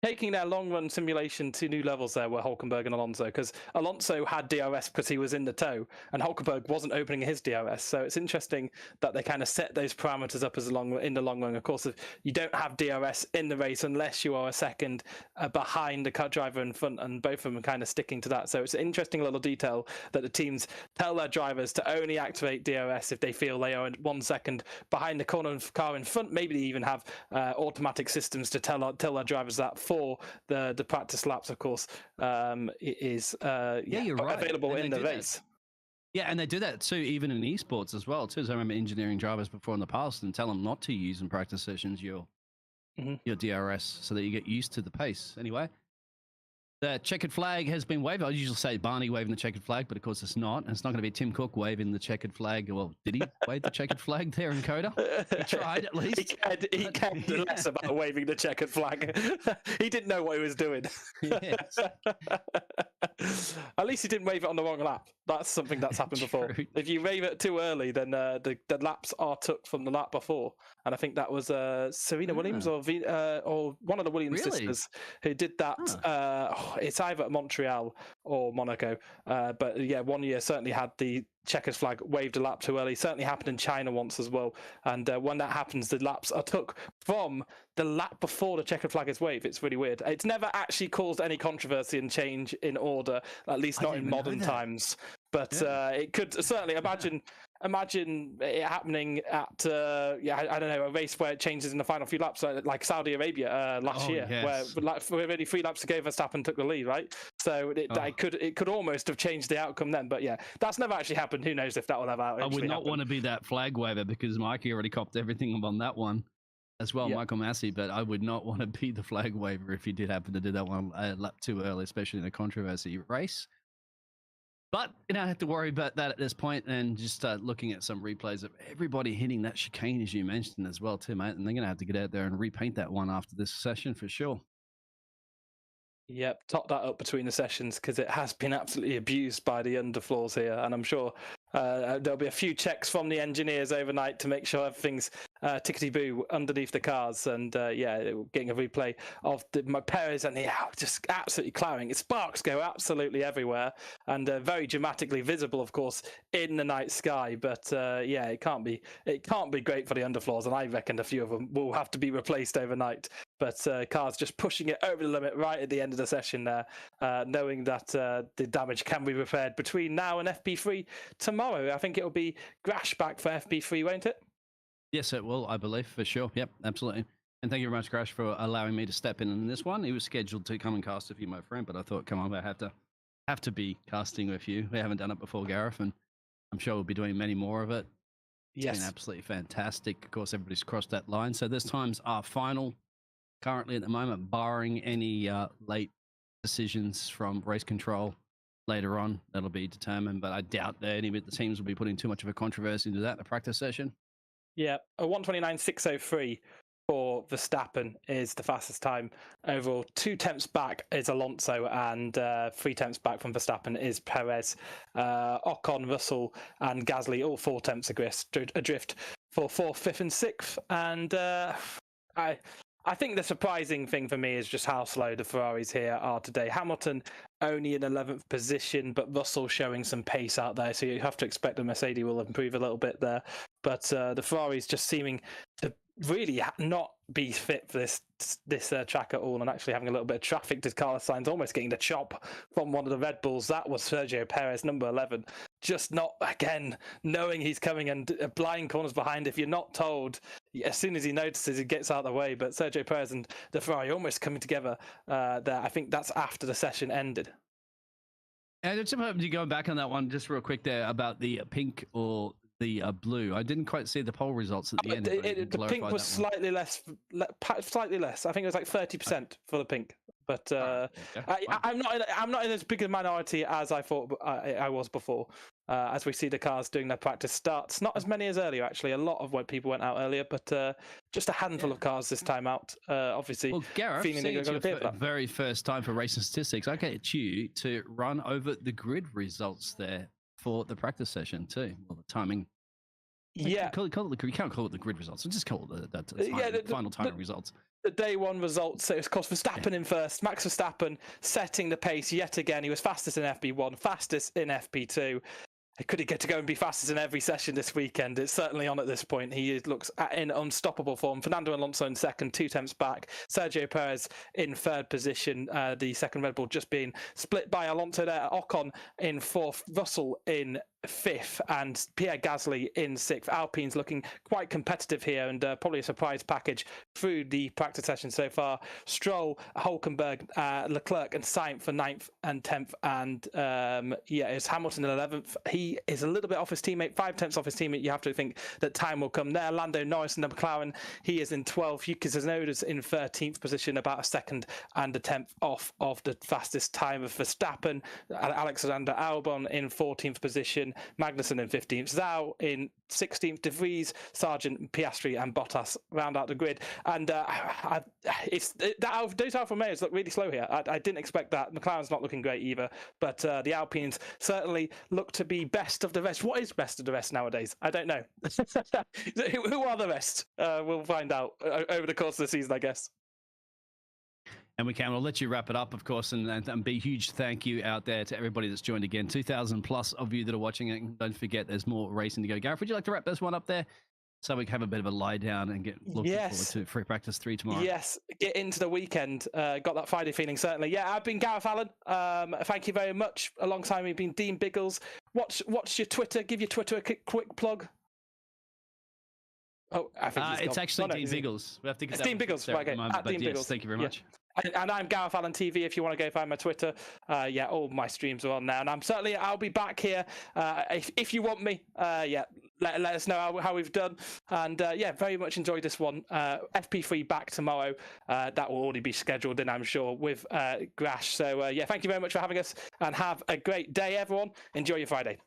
Taking their long-run simulation to new levels there were Hülkenberg and Alonso, because Alonso had DRS because he was in the tow, and Hülkenberg wasn't opening his DRS. So it's interesting that they kind of set those parameters up as in the long run. Of course, you don't have DRS in the race unless you are a second behind the car driver in front, and both of them are kind of sticking to that. So it's an interesting little detail that the teams tell their drivers to only activate DRS if they feel they are 1 second behind the corner of car in front. Maybe they even have automatic systems to tell their drivers that for the practice laps, of course, it is you're right. available in the race. Yeah, and they do that too, even in esports as well, too. So I remember engineering drivers before in the past and tell them not to use in practice sessions your DRS so that you get used to the pace. Anyway, the checkered flag has been waved. I usually say Barney waving the checkered flag, but of course it's not. And it's not going to be Tim Cook waving the checkered flag. Well, did he wave the checkered flag there in Coda? He tried at least. He cared less about waving the checkered flag. He didn't know what he was doing. Yes. At least he didn't wave it on the wrong lap. That's something that's happened before. If you wave it too early, then the laps are took from the lap before. And I think that was Serena Williams or one of the Williams sisters who did that. It's either at Montreal or Monaco. But yeah, 1 year certainly had the checkered flag waved a lap too early. Certainly happened in China once as well. And when that happens, the laps are took from the lap before the checkered flag is waved. It's really weird. It's never actually caused any controversy and change in order, at least not in modern times. But it could certainly imagine it happening at I don't know, a race where it changes in the final few laps, like Saudi Arabia last year, where only 3 laps ago Verstappen took the lead, right? So it could almost have changed the outcome then. But yeah, that's never actually happened. Who knows if that will ever actually happen. I would not want to be that flag waver, because Mikey already copped everything on that one as well, Michael Massey. But I would not want to be the flag waver if he did happen to do that one a lap too early, especially in a controversy race. But you don't have to worry about that at this point, and just start looking at some replays of everybody hitting that chicane, as you mentioned as well, too, mate. And they're going to have to get out there and repaint that one after this session for sure. Yep, top that up between the sessions, because it has been absolutely abused by the underfloors here, and I'm sure There'll be a few checks from the engineers overnight to make sure everything's tickety-boo underneath the cars. And getting a replay of my Perez and just absolutely clattering. Sparks go absolutely everywhere and very dramatically visible, of course, in the night sky. But it can't be great for the underfloors, and I reckon a few of them will have to be replaced overnight. But cars just pushing it over the limit right at the end of the session there, knowing that the damage can be repaired between now and FP3 tomorrow. I think it'll be Grash back for FP3, won't it? Yes, it will, I believe, for sure. Yep, absolutely. And thank you very much, Grash, for allowing me to step in this one. He was scheduled to come and cast with you, my friend, but I thought, come on, I have to be casting with you. We haven't done it before, Gareth, and I'm sure we'll be doing many more of it. It's been absolutely fantastic. Of course, everybody's crossed that line. So this time's our final. Currently at the moment, barring any late decisions from race control later on, that'll be determined. But I doubt that any of the teams will be putting too much of a controversy into that in a practice session. Yeah, a 1:29.603 for Verstappen is the fastest time overall. 2 tenths back is Alonso, and 3 tenths back from Verstappen is Perez. Ocon, Russell, and Gasly all 4 tenths adrift for 4th, 5th, and 6th. And I think the surprising thing for me is just how slow the Ferraris here are today. Hamilton only in 11th position, but Russell showing some pace out there. So you have to expect the Mercedes will improve a little bit there. But the Ferraris just seeming to really not be fit for this track at all, and actually having a little bit of traffic to Carlos Sainz almost getting the chop from one of the Red Bulls. That was Sergio Perez, number 11, just not, again, knowing he's coming and blind corners behind. If you're not told, as soon as he notices, he gets out of the way. But Sergio Perez and the Ferrari almost coming together there. I think that's after the session ended. And just going back on that one just real quick there about the pink or the blue. I didn't quite see the poll results at the end. The pink was slightly less. I think it was like 30% for the pink. But I'm not in as big a minority as I thought I was before. As we see the cars doing their practice starts, not as many as earlier actually. A lot of people went out earlier, but just a handful of cars this time out. Obviously, well, Gareth, it's your very first time for Racing Statistics. I get you to run over the grid results there for the practice session too. Well, the timing. You can't call it the grid results. Just call it the final timing results. The day one results. So it's, of course, Verstappen in first. Max Verstappen setting the pace yet again. He was fastest in FP1, fastest in FP2. Could he get to go and be fastest in every session this weekend? It's certainly on at this point. He looks in unstoppable form. Fernando Alonso in second, 2 tenths back. Sergio Perez in third position. The second Red Bull just being split by Alonso there. Ocon in fourth. Russell in fifth, and Pierre Gasly in sixth. Alpine's looking quite competitive here, and probably a surprise package through the practice session so far. Stroll, Hülkenberg, Leclerc and Sainz for 9th and 10th, and it's Hamilton in 11th. He is a little bit off his teammate, 5 tenths off his teammate. You have to think that time will come there. Lando Norris in the McLaren, he is in 12th. Yuki Tsunoda's in 13th position, about a second and a 10th off of the fastest time of Verstappen. Alexander Albon in 14th position. Magnussen in 15th, Zhou in 16th, De Vries, Sargent, Piastri and Bottas round out the grid. And those Alfa Romeos look really slow here. I didn't expect that. McLaren's not looking great either, but the Alpines certainly look to be best of the rest. What is best of the rest nowadays? I don't know. Who are the rest? We'll find out over the course of the season, I guess. And we'll let you wrap it up, of course, and be huge thank you out there to everybody that's joined again. 2,000 plus of you that are watching it. And don't forget, there's more racing to go. Gareth, would you like to wrap this one up there so we can have a bit of a lie down and get looking forward to free practice 3 tomorrow? Yes, get into the weekend. Got that Friday feeling, certainly. Yeah, I've been Gareth Allen. Thank you very much. Alongside me, been Dean Biggles. What's your Twitter? Give your Twitter a quick plug. Oh, I think it's actually Dean Biggles. We have to get Dean Biggles. Right, okay. At Dean Biggles. Thank you very much. And I'm Gareth Allen TV. If you want to go find my Twitter, all my streams are on now. And I'll be back here if you want me. Let us know how we've done. And very much enjoyed this one. FP3 back tomorrow. That will already be scheduled in, I'm sure, with Grash. So thank you very much for having us, and have a great day, everyone. Enjoy your Friday.